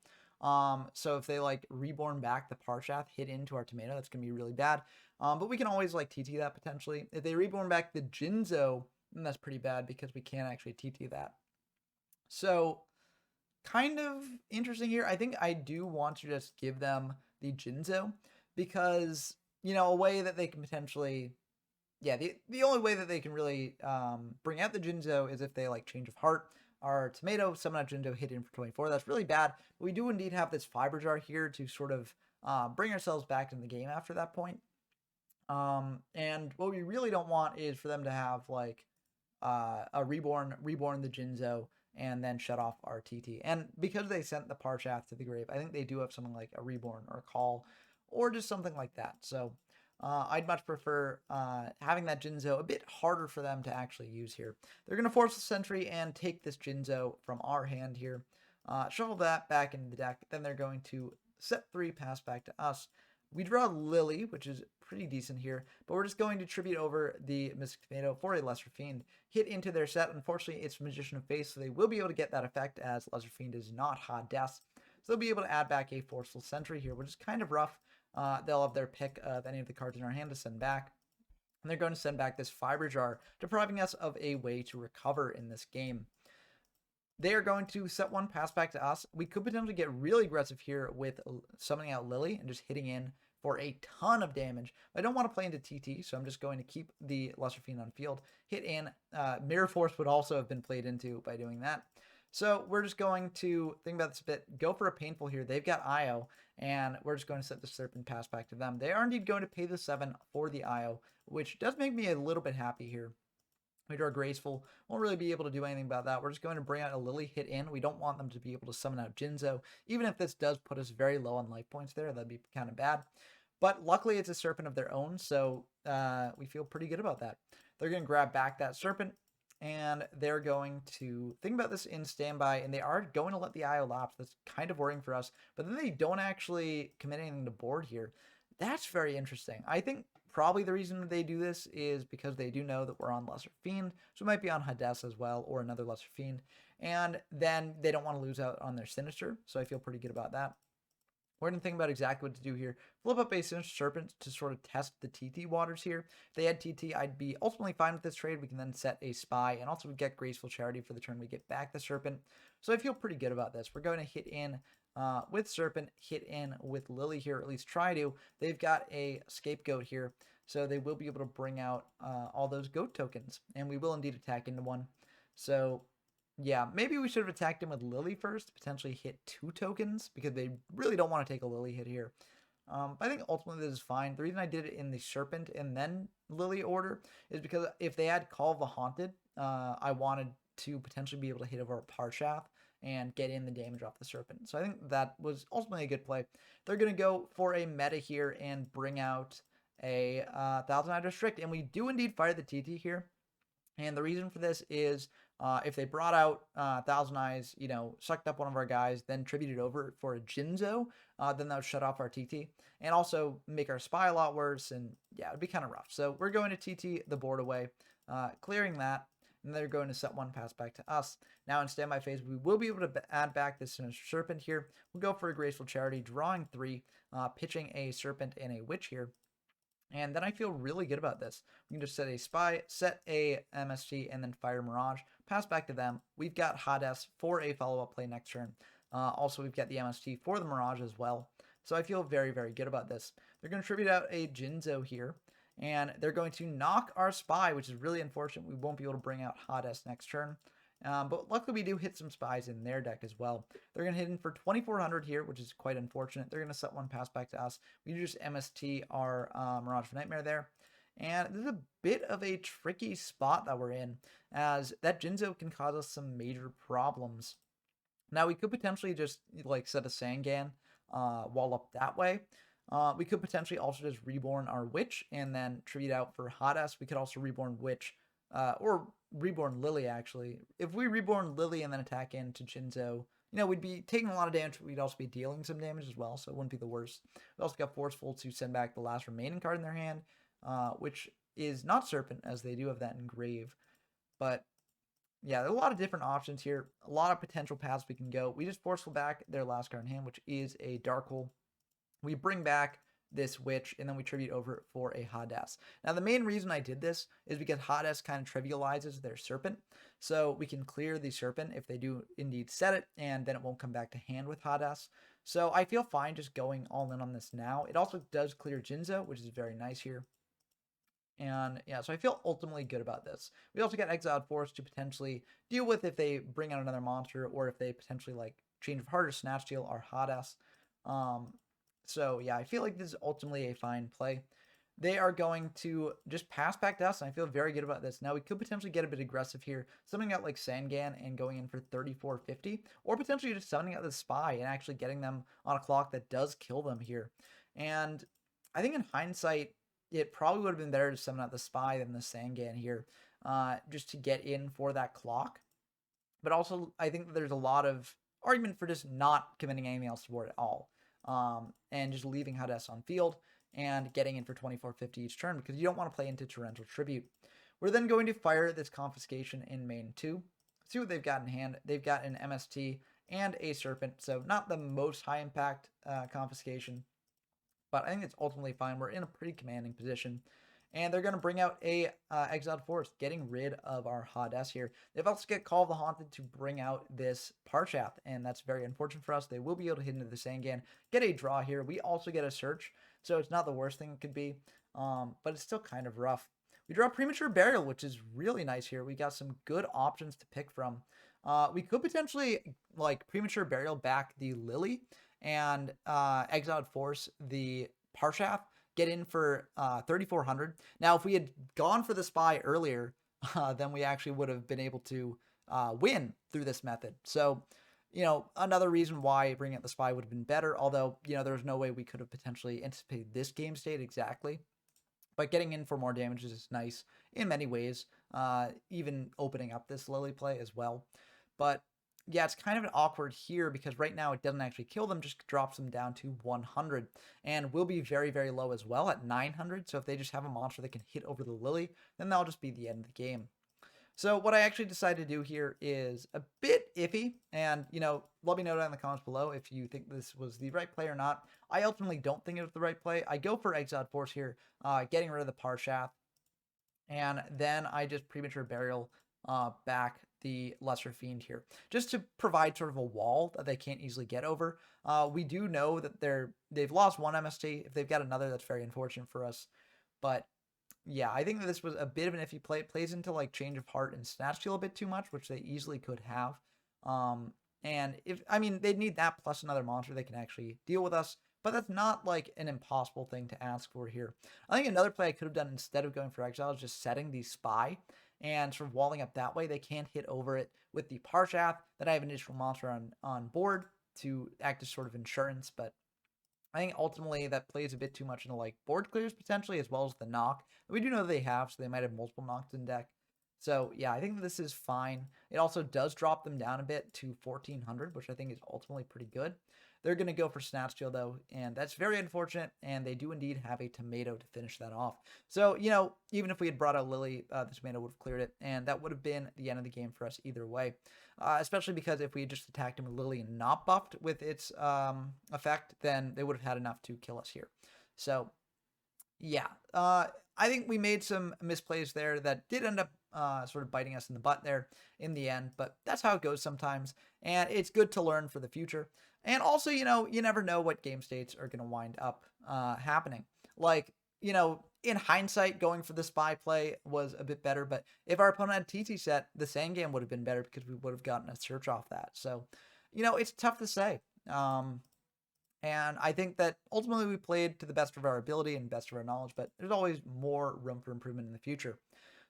S1: So if they like reborn back the Parshath, hit into our tomato, that's going to be really bad. But we can always like TT that potentially. If they reborn back the Jinzo, then that's pretty bad because we can't actually TT that. So kind of interesting here. I think I do want to just give them the Jinzo because, a way that they can potentially, yeah, the only way that they can really bring out the Jinzo is if they like change of heart. Our tomato, summon out Jinzo, hit in for 24. That's really bad. But we do indeed have this fiber jar here to sort of bring ourselves back in the game after that point. And what we really don't want is for them to have like a reborn the Jinzo, and then shut off our TT. And because they sent the Parshath to the grave, I think they do have something like a reborn or a call or just something like that. So I'd much prefer having that Jinzo a bit harder for them to actually use here. They're going to force the sentry and take this Jinzo from our hand here. Shuffle that back into the deck. Then they're going to set 3, pass back to us. We draw Lily, which is pretty decent here, but we're just going to tribute over the Mystic Tomato for a Lesser Fiend. Hit into their set. Unfortunately, it's Magician of Faith, so they will be able to get that effect as Lesser Fiend is not Hades. So they'll be able to add back a Forceful Sentry here, which is kind of rough. They'll have their pick of any of the cards in our hand to send back. And they're going to send back this Fiber Jar, depriving us of a way to recover in this game. They are going to set 1, pass back to us. We could potentially get really aggressive here with summoning out Lily and just hitting in for a ton of damage. I don't want to play into TT, so I'm just going to keep the Lesser Fiend on field. Hit in. Mirror Force would also have been played into by doing that. So we're just going to think about this a bit. Go for a painful here. They've got IO, and we're just going to set the Serpent pass back to them. They are indeed going to pay the 7 for the IO, which does make me a little bit happy here. We draw Graceful. Won't really be able to do anything about that. We're just going to bring out a Lily, hit in. We don't want them to be able to summon out Jinzo. Even if this does put us very low on life points there, that'd be kind of bad. But luckily, it's a Serpent of their own, so we feel pretty good about that. They're going to grab back that Serpent, and they're going to think about this in standby, and they are going to let the IO lapse. That's kind of worrying for us, but then they don't actually commit anything to board here. That's very interesting. I think probably the reason they do this is because they do know that we're on Lesser Fiend, so it might be on Hades as well, or another Lesser Fiend, and then they don't want to lose out on their Sinister, so I feel pretty good about that. We're going to think about exactly what to do here. Flip up a Sinister Serpent to sort of test the TT waters here. If they had TT, I'd be ultimately fine with this trade. We can then set a Spy, and also get Graceful Charity for the turn we get back the Serpent. So I feel pretty good about this. We're going to hit in with Serpent, hit in with Lily here, or at least try to. They've got a Scapegoat here, so they will be able to bring out all those goat tokens, and we will indeed attack into one. So yeah, maybe we should have attacked him with Lily first, potentially hit 2 tokens, because they really don't want to take a Lily hit here. I think ultimately this is fine. The reason I did it in the Serpent and then Lily order is because if they had Call of the Haunted, I wanted to potentially be able to hit over a Parshath and get in the damage off the Serpent. So I think that was ultimately a good play. They're going to go for a meta here and bring out a 1000 Restrict, and we do indeed fire the TT here. And the reason for this is If they brought out Thousand Eyes, sucked up one of our guys, then tributed over for a Jinzo, then that would shut off our TT and also make our spy a lot worse. And yeah, it'd be kind of rough. So we're going to TT the board away, clearing that. And they're going to set one pass back to us. Now in standby phase, we will be able to add back this Sinister Serpent here. We'll go for a Graceful Charity, drawing 3, pitching a Serpent and a Witch here. And then I feel really good about this. We can just set a Spy, set a MST, and then fire Mirage. Pass back to them. We've got Hades for a follow-up play next turn. Also, we've got the MST for the Mirage as well. So I feel very, very good about this. They're going to tribute out a Jinzo here. And they're going to knock our Spy, which is really unfortunate. We won't be able to bring out Hades next turn. But luckily we do hit some Spies in their deck as well. They're going to hit in for 2,400 here, which is quite unfortunate. They're going to set one pass back to us. We just MST our Mirage of Nightmare there. And this is a bit of a tricky spot that we're in, as that Jinzo can cause us some major problems. Now, we could potentially just set a Sangan wall up that way. We could potentially also just Reborn our Witch and then tribute out for Hades. We could also Reborn Witch, or Reborn Lily, actually. If we Reborn Lily and then attack into Jinzo, we'd be taking a lot of damage, but we'd also be dealing some damage as well, so it wouldn't be the worst. We also got Forceful to send back the last remaining card in their hand, which is not Serpent, as they do have that in Grave. But yeah, there are a lot of different options here, a lot of potential paths we can go. We just Forceful back their last card in hand, which is a Dark Hole. We bring back this Witch, and then we tribute over it for a Hades. Now, the main reason I did this is because Hades kind of trivializes their Serpent, so we can clear the Serpent if they do indeed set it, and then it won't come back to hand with Hades. So I feel fine just going all in on this now. It also does clear Jinzo, which is very nice here. And yeah, so I feel ultimately good about this. We also got Exiled Force to potentially deal with if they bring out another monster, or if they potentially Change of Heart or Snatch Steal our Hades. So yeah, I feel like this is ultimately a fine play. They are going to just pass back to us, and I feel very good about this. Now, we could potentially get a bit aggressive here, summoning out Sangan and going in for 3,450, or potentially just summoning out the Spy and actually getting them on a clock that does kill them here. And I think in hindsight, it probably would have been better to summon out the Spy than the Sangan here, just to get in for that clock. But also, I think that there's a lot of argument for just not committing anything else to board at all. And just leaving Hades on field and getting in for 2,450 each turn, because you don't want to play into Torrential Tribute. We're then going to fire this Confiscation in main 2. See what they've got in hand. They've got an MST and a Serpent, so not the most high impact Confiscation, but I think it's ultimately fine. We're in a pretty commanding position. And they're going to bring out a Exiled Force, getting rid of our Hades here. They've also got Call of the Haunted to bring out this Parshath, and that's very unfortunate for us. They will be able to hit into the Sangan, get a draw here. We also get a Search, so it's not the worst thing it could be, but it's still kind of rough. We draw Premature Burial, which is really nice here. We got some good options to pick from. We could potentially, Premature Burial back the Lily, and Exiled Force the Parshath, get in for 3,400. Now, if we had gone for the Spy earlier, then we actually would have been able to win through this method. So, another reason why bringing out the Spy would have been better, although, there was no way we could have potentially anticipated this game state exactly. But getting in for more damages is nice in many ways, even opening up this Lily play as well. But yeah, it's kind of an awkward here, because right now it doesn't actually kill them, just drops them down to 100, and will be very, very low as well at 900. So if they just have a monster that can hit over the Lily, then that'll just be the end of the game. So what I actually decided to do here is a bit iffy, and, let me know down in the comments below if you think this was the right play or not. I ultimately don't think it was the right play. I go for Exiled Force here, getting rid of the Parshath, and then I just Premature Burial back the Lesser Fiend here, just to provide sort of a wall that they can't easily get over. We do know that they've lost one MST. If they've got another, that's very unfortunate for us. But yeah, I think that this was a bit of an iffy play. It plays into Change of Heart and Snatch Steal a bit too much, which they easily could have. And they'd need that plus another monster that can actually deal with us, but that's not an impossible thing to ask for here. I think another play I could have done instead of going for Exile is just setting the Spy and sort of walling up that way. They can't hit over it with the Parshath. Then I have an additional monster on board to act as sort of insurance, but I think ultimately that plays a bit too much into board clears potentially, as well as the knock. We do know they have, so they might have multiple knocks in deck. So yeah, I think this is fine. It also does drop them down a bit to 1400, which I think is ultimately pretty good. They're going to go for Snatch Steal though, and that's very unfortunate, and they do indeed have a tomato to finish that off. So, even if we had brought out Lily, the tomato would have cleared it, and that would have been the end of the game for us either way. Especially because if we had just attacked him with Lily and not buffed with its effect, then they would have had enough to kill us here. So, yeah, I think we made some misplays there that did end up sort of biting us in the butt there in the end, but that's how it goes sometimes, and it's good to learn for the future. And also, you never know what game states are going to wind up happening. Like, in hindsight, going for the spy play was a bit better, but if our opponent had TT set, the Sangam would have been better because we would have gotten a search off that. So, it's tough to say. And I think that ultimately we played to the best of our ability and best of our knowledge, but there's always more room for improvement in the future.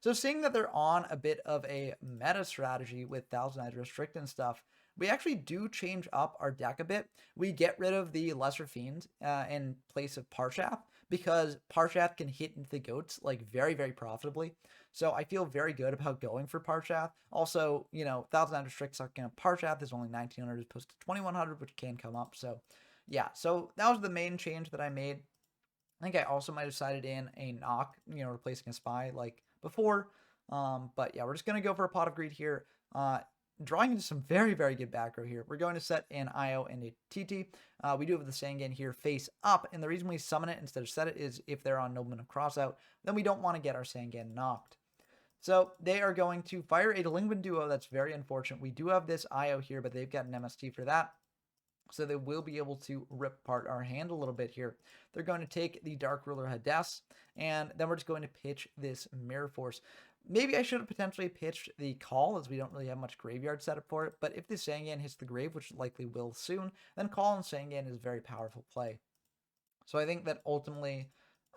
S1: So seeing that they're on a bit of a meta strategy with Thousand Eyes Restrict and stuff, we actually do change up our deck a bit. We get rid of the Lesser Fiend in place of Parshath because Parshath can hit into the goats like very, very profitably. So I feel very good about going for Parshath. Also, Thousand Eyes Restrict sucking up Parshath is only 1900 as opposed to 2100, which can come up. So yeah, so that was the main change that I made. I think I also might have decided in a knock, replacing a spy like before. But yeah, we're just going to go for a Pot of Greed here. Drawing into some very, very good back row here. We're going to set an IO and a TT. We do have the Sangan here face up, and the reason we summon it instead of set it is if they're on Nobleman of Crossout, then we don't want to get our Sangan knocked. So they are going to fire a Delinquent Duo. That's very unfortunate. We do have this IO here, but they've got an MST for that. So they will be able to rip apart our hand a little bit here. They're going to take the Dark Ruler Hades, and then we're just going to pitch this Mirror Force. Maybe I should have potentially pitched the Call, as we don't really have much graveyard setup for it, but if the Sangan hits the grave, which likely will soon, then Call and Sangan is a very powerful play. So I think that ultimately,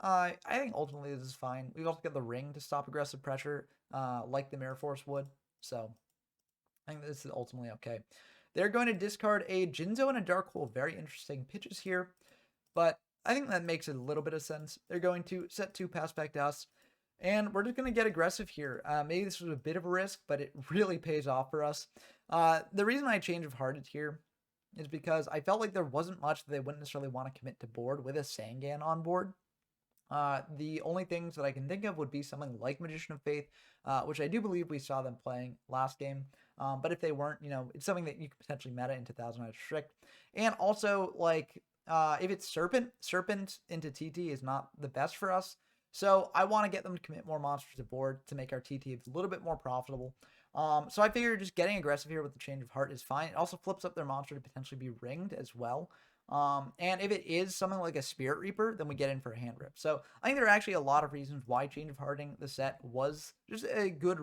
S1: this is fine. We've also got the Ring to stop aggressive pressure, like the Mirror Force would, so I think this is ultimately okay. They're going to discard a Jinzo and a Dark Hole. Very interesting pitches here, but I think that makes a little bit of sense. They're going to set 2 pass back to us, and we're just going to get aggressive here. Maybe this was a bit of a risk, but it really pays off for us. The reason I change of hearted here is because I felt like there wasn't much that they wouldn't necessarily want to commit to board with a Sangan on board. The only things that I can think of would be something like Magician of Faith, which I do believe we saw them playing last game. But if they weren't, it's something that you could potentially meta into Thousand Eyes Restrict. And also, if it's Serpent into TT is not the best for us. So I want to get them to commit more monsters to board to make our TT a little bit more profitable. So I figure just getting aggressive here with the Change of Heart is fine. It also flips up their monster to potentially be ringed as well. And if it is something like a Spirit Reaper, then we get in for a hand rip. So I think there are actually a lot of reasons why Change of Hearting the set was just a good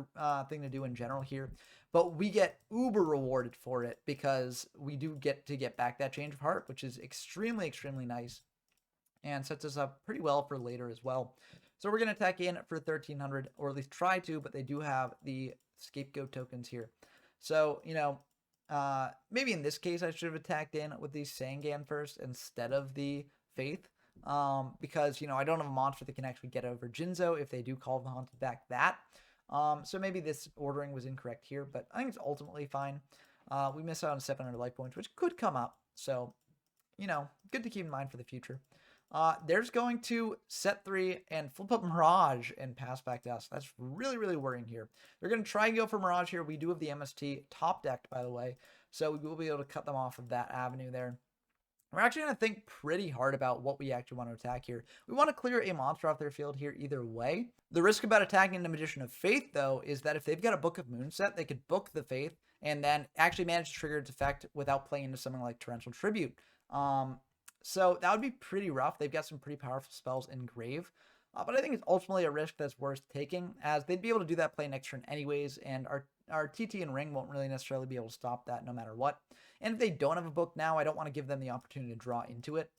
S1: thing to do in general here. But we get uber rewarded for it because we do get to get back that Change of Heart, which is extremely, extremely nice and sets us up pretty well for later as well. So we're going to attack in for 1300, or at least try to, but they do have the Scapegoat tokens here. So, maybe in this case, I should have attacked in with the Sangan first instead of the Faith. Because, I don't have a monster that can actually get over Jinzo if they do call the Haunted back that. So maybe this ordering was incorrect here, but I think it's ultimately fine. We miss out on 700 life points, which could come up. So, good to keep in mind for the future. They're just going to set 3 and flip up Mirage and pass back to us. That's really, really worrying here. They're going to try and go for Mirage here. We do have the MST top decked, by the way, so we will be able to cut them off of that avenue there. We're actually going to think pretty hard about what we actually want to attack here. We want to clear a monster off their field here either way. The risk about attacking the Magician of Faith, though, is that if they've got a Book of Moon set, they could book the Faith and then actually manage to trigger its effect without playing into something like Torrential Tribute. So that would be pretty rough. They've got some pretty powerful spells in Grave. But I think it's ultimately a risk that's worth taking, as they'd be able to do that play next turn anyways, and our TT and Ring won't really necessarily be able to stop that no matter what. And if they don't have a book now, I don't want to give them the opportunity to draw into it.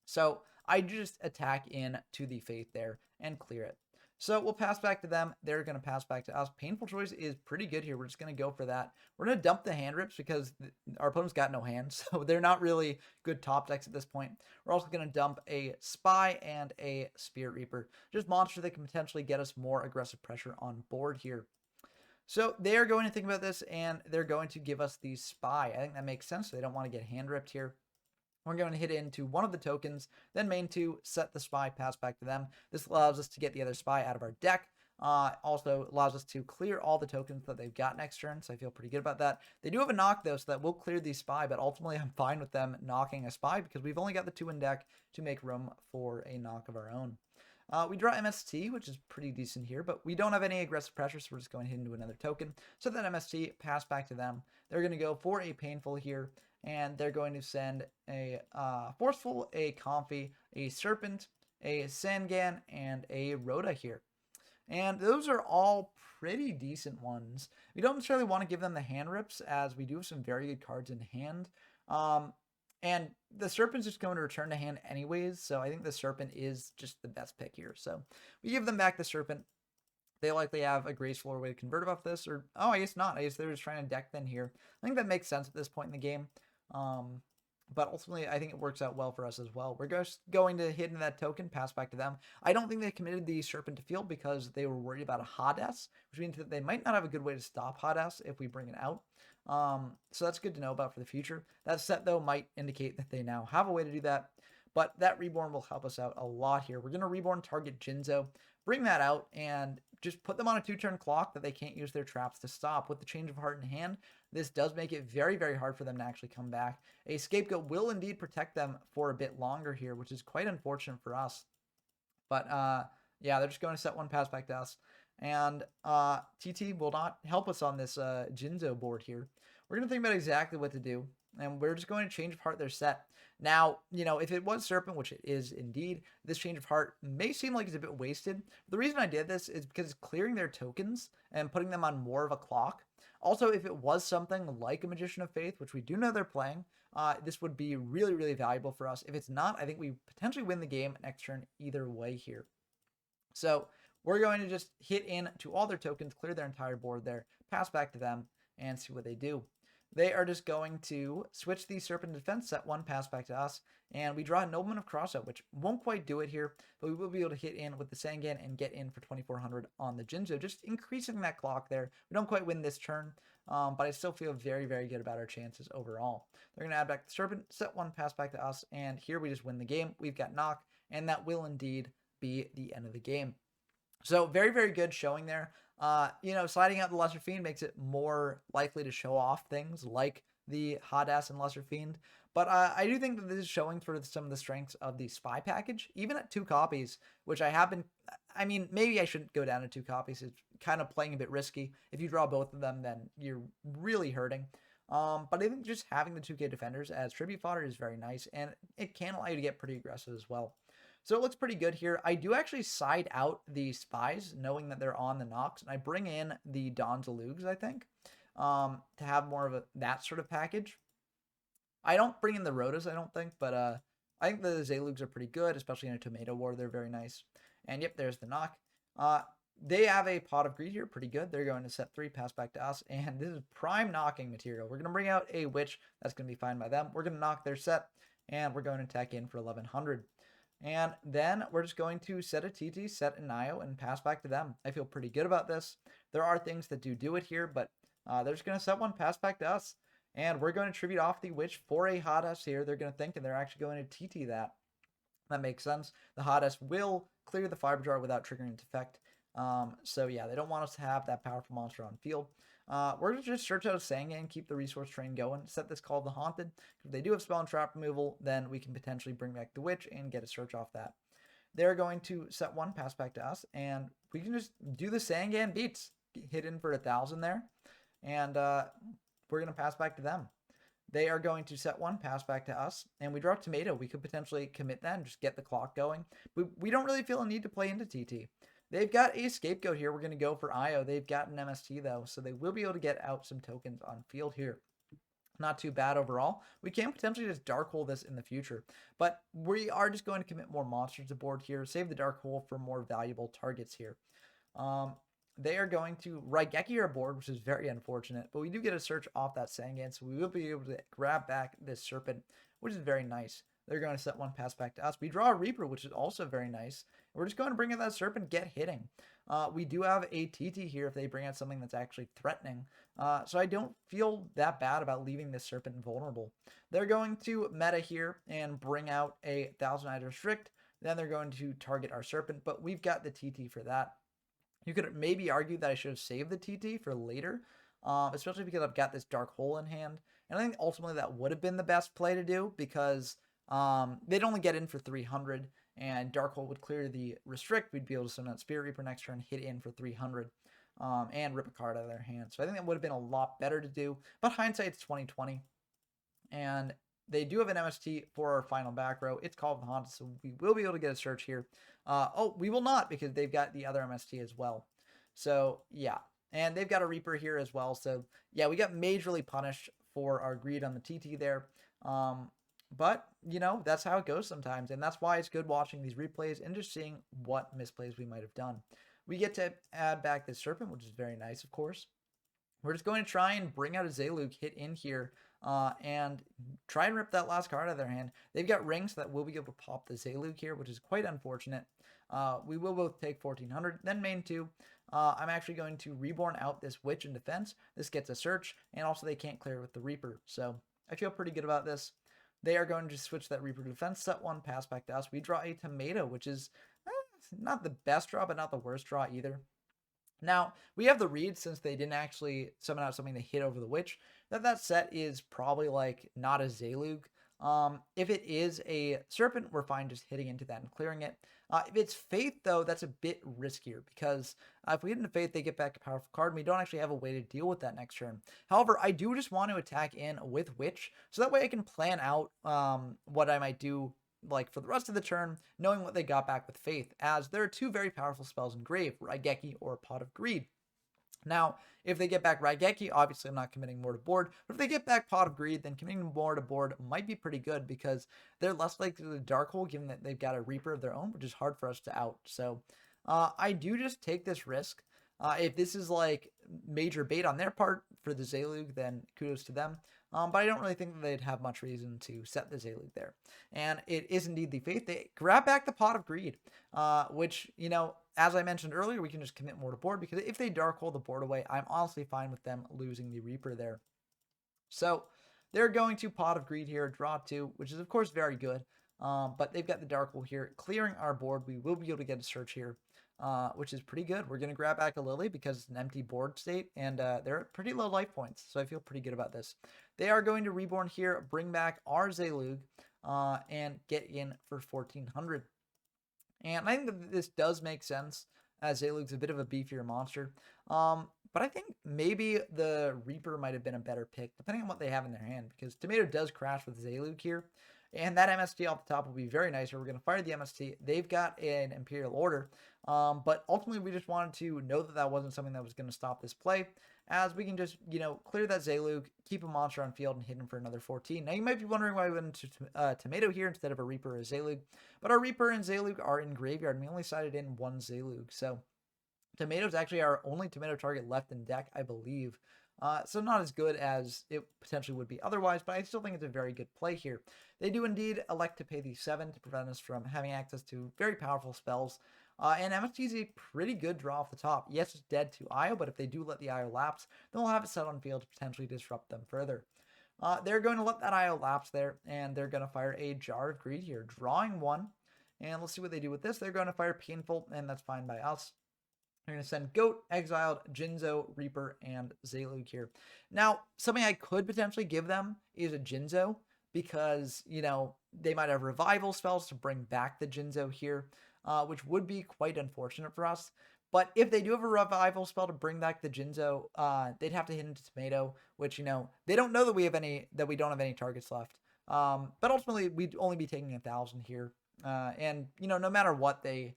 S1: So I just attack in to the Faith there and clear it. So we'll pass back to them. They're going to pass back to us. Painful Choice is pretty good here. We're just going to go for that. We're going to dump the hand rips because our opponent's got no hand, so they're not really good top decks at this point. We're also going to dump a Spy and a Spirit Reaper. Just monsters that can potentially get us more aggressive pressure on board here. So they are going to think about this, and they're going to give us the spy. I think that makes sense. They don't want to get hand ripped here. We're going to hit into one of the tokens, then main 2, set the spy, pass back to them. This allows us to get the other spy out of our deck. Also allows us to clear all the tokens that they've got next turn, so I feel pretty good about that. They do have a knock, though, so that will clear the spy, but ultimately I'm fine with them knocking a spy because we've only got the 2 in deck to make room for a knock of our own. We draw MST, which is pretty decent here, but we don't have any aggressive pressure, so we're just going to hit into another token. So that MST, pass back to them. They're going to go for a Painful here, and they're going to send a Forceful, a Comfy, a Serpent, a Sangan, and a Rhoda here. And those are all pretty decent ones. We don't necessarily want to give them the hand rips, as we do have some very good cards in hand. And the Serpent's just going to return to hand anyways, so I think the Serpent is just the best pick here. So we give them back the Serpent. They likely have a graceful way to convert off this, or, oh, I guess not. I guess they're just trying to deck then here. I think that makes sense at this point in the game. But ultimately, I think it works out well for us as well. We're just going to hit into that token, pass back to them. I don't think they committed the Serpent to field because they were worried about a Hades, which means that they might not have a good way to stop Hades if we bring it out. So that's good to know about for the future. That set, though, might indicate that they now have a way to do that. But that Reborn will help us out a lot here. We're going to Reborn target Jinzo, bring that out, and just put them on a 2-turn clock that they can't use their traps to stop. With the Change of Heart in hand, this does make it very, very hard for them to actually come back. A Scapegoat will indeed protect them for a bit longer here, which is quite unfortunate for us. But yeah, they're just going to set 1, pass back to us. And TT will not help us on this Jinzo board here. We're going to think about exactly what to do, and we're just going to Change of Heart their set. Now, you know, if it was Serpent, which it is indeed, this Change of Heart may seem like it's a bit wasted. The reason I did this is because it's clearing their tokens and putting them on more of a clock. Also, if it was something like a Magician of Faith, which we do know they're playing, this would be really, really valuable for us. If it's not, I think we potentially win the game next turn either way here. So we're going to just hit in to all their tokens, clear their entire board there, pass back to them, and see what they do. They are just going to switch the Serpent Defense, set 1, pass back to us, and we draw a Nobleman of Crossout, which won't quite do it here, but we will be able to hit in with the Sangan and get in for 2,400 on the Jinzo, just increasing that clock there. We don't quite win this turn, but I still feel very, very good about our chances overall. They're going to add back the Serpent, set 1, pass back to us, and here we just win the game. We've got knock, and that will indeed be the end of the game. So very, very good showing there. You know, sliding out the Lesser Fiend makes it more likely to show off things like the Hades and Lesser Fiend. But I do think that this is showing for some of the strengths of the Spy package, even at 2 copies, which I have been, I mean, maybe I shouldn't go down to 2 copies. It's kind of playing a bit risky. If you draw both of them, then you're really hurting. But I think just having the 2K Defenders as tribute fodder is very nice, and it can allow you to get pretty aggressive as well. So it looks pretty good here. I do actually side out the Spies, knowing that they're on the Nox, and I bring in the Donzalugs, I think, to have more of that sort of package. I don't bring in the Rhodas, I don't think, but I think the Zalugs are pretty good, especially in a Tomato War. They're very nice. And yep, there's the knock. They have a Pot of Greed here, pretty good. They're going to set 3, pass back to us, and this is prime knocking material. We're going to bring out a Witch. That's going to be fine by them. We're going to knock their set, and we're going to attack in for 1,100. And then we're just going to set a TT, set an IO, and pass back to them. I feel pretty good about this. There are things that do it here, but they're just going to set 1, pass back to us. And we're going to tribute off the Witch for a Hades here. They're going to think, and they're actually going to TT that. That makes sense. The Hades will clear the Fiber Jar without triggering its effect. So yeah, they don't want us to have that powerful monster on field. We're going to just search out a Sangan, keep the resource train going, set this called the Haunted. If they do have spell and trap removal, then we can potentially bring back the Witch and get a search off that. They're going to set 1, pass back to us, and we can just do the Sangan beats. Hit in for 1,000 there, and we're going to pass back to them. They are going to set 1, pass back to us, and we draw Tomato. We could potentially commit that and just get the clock going. We don't really feel a need to play into TT. They've got a Scapegoat here. We're going to go for IO. They've got an MST, though, so they will be able to get out some tokens on field here. Not too bad overall. We can potentially just Dark Hole this in the future, but we are just going to commit more monsters to board here, save the Dark Hole for more valuable targets here. They are going to Raigeki our board, which is very unfortunate, but we do get a search off that Sangan, so we will be able to grab back this Serpent. which is very nice. They're going to set one pass back to us. We draw a Reaper, which is also very nice. We're just going to bring in that Serpent, get hitting. We do have a TT here if they bring out something that's actually threatening. So I don't feel that bad about leaving this Serpent vulnerable. They're going to meta here and bring out a 1000 Eye Restrict. Then they're going to target our Serpent, but we've got the TT for that. You could maybe argue that I should have saved the TT for later, especially because I've got this Dark Hole in hand. And I think ultimately that would have been the best play to do because they'd only get in for 300, and Dark Hole would clear the Restrict. We'd be able to summon out Spirit Reaper next turn, hit in for 300, and rip a card out of their hand. So I think that would have been a lot better to do. But hindsight's 2020, and they do have an MST for our final back row. It's called the Haunted, so we will be able to get a search here. Oh, we will not because they've got the other MST as well. So yeah, and they've got a Reaper here as well. So yeah, we got majorly punished for our greed on the TT there. But, you know, that's how it goes sometimes. And that's why it's good watching these replays and just seeing what misplays we might have done. We get to add back this Serpent, which is very nice, of course. We're just going to try and bring out a Zalug, hit in here, and try and rip that last card out of their hand. They've got rings that we'll be able to pop the Zalug here, which is quite unfortunate. We will both take 1400, then main 2. I'm actually going to Reborn out this Witch in defense. This gets a search, and also they can't clear with the Reaper. So I feel pretty good about this. They are going to switch that Reaper to defense, set one, pass back to us. We draw a Tomato, which is not the best draw, but not the worst draw either. Now, we have the read since they didn't actually summon out something to hit over the Witch. That set is probably like not a Zalug. If it is a Serpent, we're fine just hitting into that and clearing it. If it's Faith, though, that's a bit riskier because if we hit into Faith, they get back a powerful card, and we don't actually have a way to deal with that next turn. However, I do just want to attack in with Witch, so that way I can plan out what I might do like for the rest of the turn, knowing what they got back with Faith, as there are two very powerful spells in Grave, Raigeki or Pot of Greed. Now, if they get back Raigeki, obviously I'm not committing more to board, but if they get back Pot of Greed, then committing more to board might be pretty good because they're less likely to Dark Hole, given that they've got a Reaper of their own, which is hard for us to out. So I do just take this risk. If this is like major bait on their part for the Zalug, then kudos to them. But I don't really think that they'd have much reason to set the Zalug there. And it is indeed the Faith. They grab back the Pot of Greed, which, you know, as I mentioned earlier, we can just commit more to board because if they Dark Hole the board away, I'm honestly fine with them losing the Reaper there. So they're going to Pot of Greed here, draw 2, which is of course very good. But they've got the Dark Hole here, clearing our board. We will be able to get a search here, which is pretty good. We're going to grab back a Lily because it's an empty board state, and they're at pretty low life points, so I feel pretty good about this. They are going to Reborn here, bring back our Zalug, and get in for 1400. And I think that this does make sense, as Zalug's a bit of a beefier monster. But I think maybe the Reaper might have been a better pick, depending on what they have in their hand, because Tomato does crash with Zalug here. And that MST off the top will be very nice. We're going to fire the MST. They've got an Imperial Order. But ultimately, we just wanted to know that that wasn't something that was going to stop this play, as we can just, you know, clear that Zalug, keep a monster on field, and hit him for another 14. Now, you might be wondering why we went into Tomato here instead of a Reaper or a Zalug. But our Reaper and Zalug are in graveyard, and we only sided in one Zalug. So Tomato's actually our only Tomato target left in deck, I believe. So not as good as it potentially would be otherwise, but I still think it's a very good play here. They do indeed elect to pay the 7 to prevent us from having access to very powerful spells. And MST is a pretty good draw off the top. Yes, it's dead to IO, but if they do let the IO lapse, then we'll have it set on field to potentially disrupt them further. They're going to let that IO lapse there, and they're going to fire a Jar of Greed here, drawing 1. And let's see what they do with this. They're going to fire Painful, and that's fine by us. They're going to send Goat, Exiled, Jinzo, Reaper, and Zalug here. Now, something I could potentially give them is a Jinzo, because, you know, they might have revival spells to bring back the Jinzo here, which would be quite unfortunate for us. But if they do have a revival spell to bring back the Jinzo, they'd have to hit into Tomato, which, you know, they don't know that we don't have any targets left. But ultimately, we'd only be taking 1,000 here. And, you know, no matter what they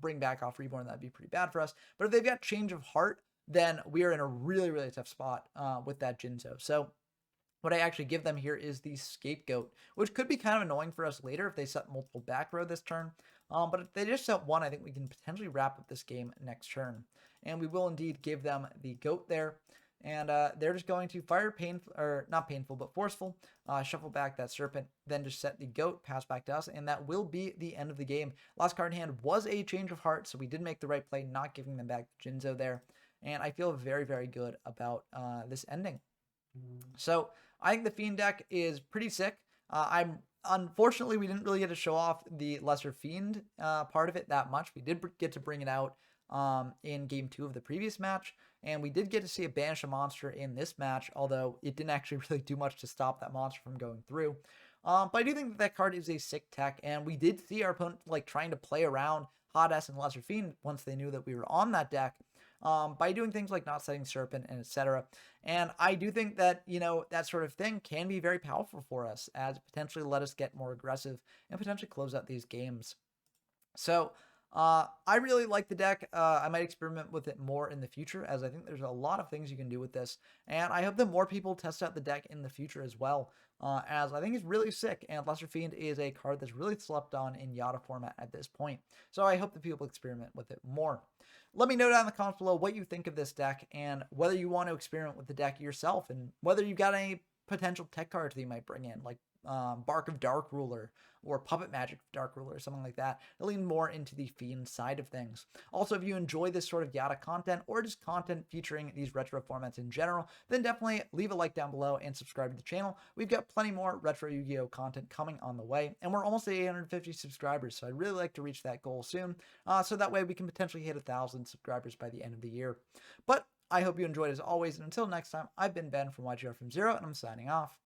S1: bring back off Reborn, that'd be pretty bad for us. But if they've got Change of Heart, then we are in a really, really tough spot with that Jinzo. So what I actually give them here is the Scapegoat, which could be kind of annoying for us later if they set multiple back row this turn. But if they just set one, I think we can potentially wrap up this game next turn. And we will indeed give them the Goat there. And they're just going to fire painful, or not painful, but forceful, shuffle back that serpent, then just set the goat, pass back to us, and that will be the end of the game. Last card in hand was a change of heart, so we did make the right play, not giving them back to Jinzo there. And I feel very, very good about this ending. So I think the Fiend deck is pretty sick. Unfortunately, we didn't really get to show off the Lesser Fiend part of it that much. We did get to bring it out in game 2 of the previous match, and we did get to see a banish a monster in this match, although it didn't actually really do much to stop that monster from going through. But I do think that card is a sick tech, and we did see our opponent like trying to play around Hot S and Lesser Fiend once they knew that we were on that deck. By doing things like not setting Serpent and etc. And I do think that, that sort of thing can be very powerful for us, as potentially let us get more aggressive and potentially close out these games. So I really like the deck. I might experiment with it more in the future, as I think there's a lot of things you can do with this. And I hope that more people test out the deck in the future as well, as I think it's really sick. And Lesser Fiend is a card that's really slept on in Yata format at this point. So I hope that people experiment with it more. Let me know down in the comments below what you think of this deck and whether you want to experiment with the deck yourself and whether you've got any potential tech cards that you might bring in, like Bark of Dark Ruler or Puppet Magic Dark Ruler or something like that. To lean more into the Fiend side of things. Also, if you enjoy this sort of Yata content or just content featuring these retro formats in general, then definitely leave a like down below and subscribe to the channel. We've got plenty more retro Yu-Gi-Oh content coming on the way, and we're almost at 850 subscribers, so I'd really like to reach that goal soon, so that way we can potentially hit 1,000 subscribers by the end of the year. But I hope you enjoyed as always, and until next time, I've been Ben from YGR from Zero, and I'm signing off.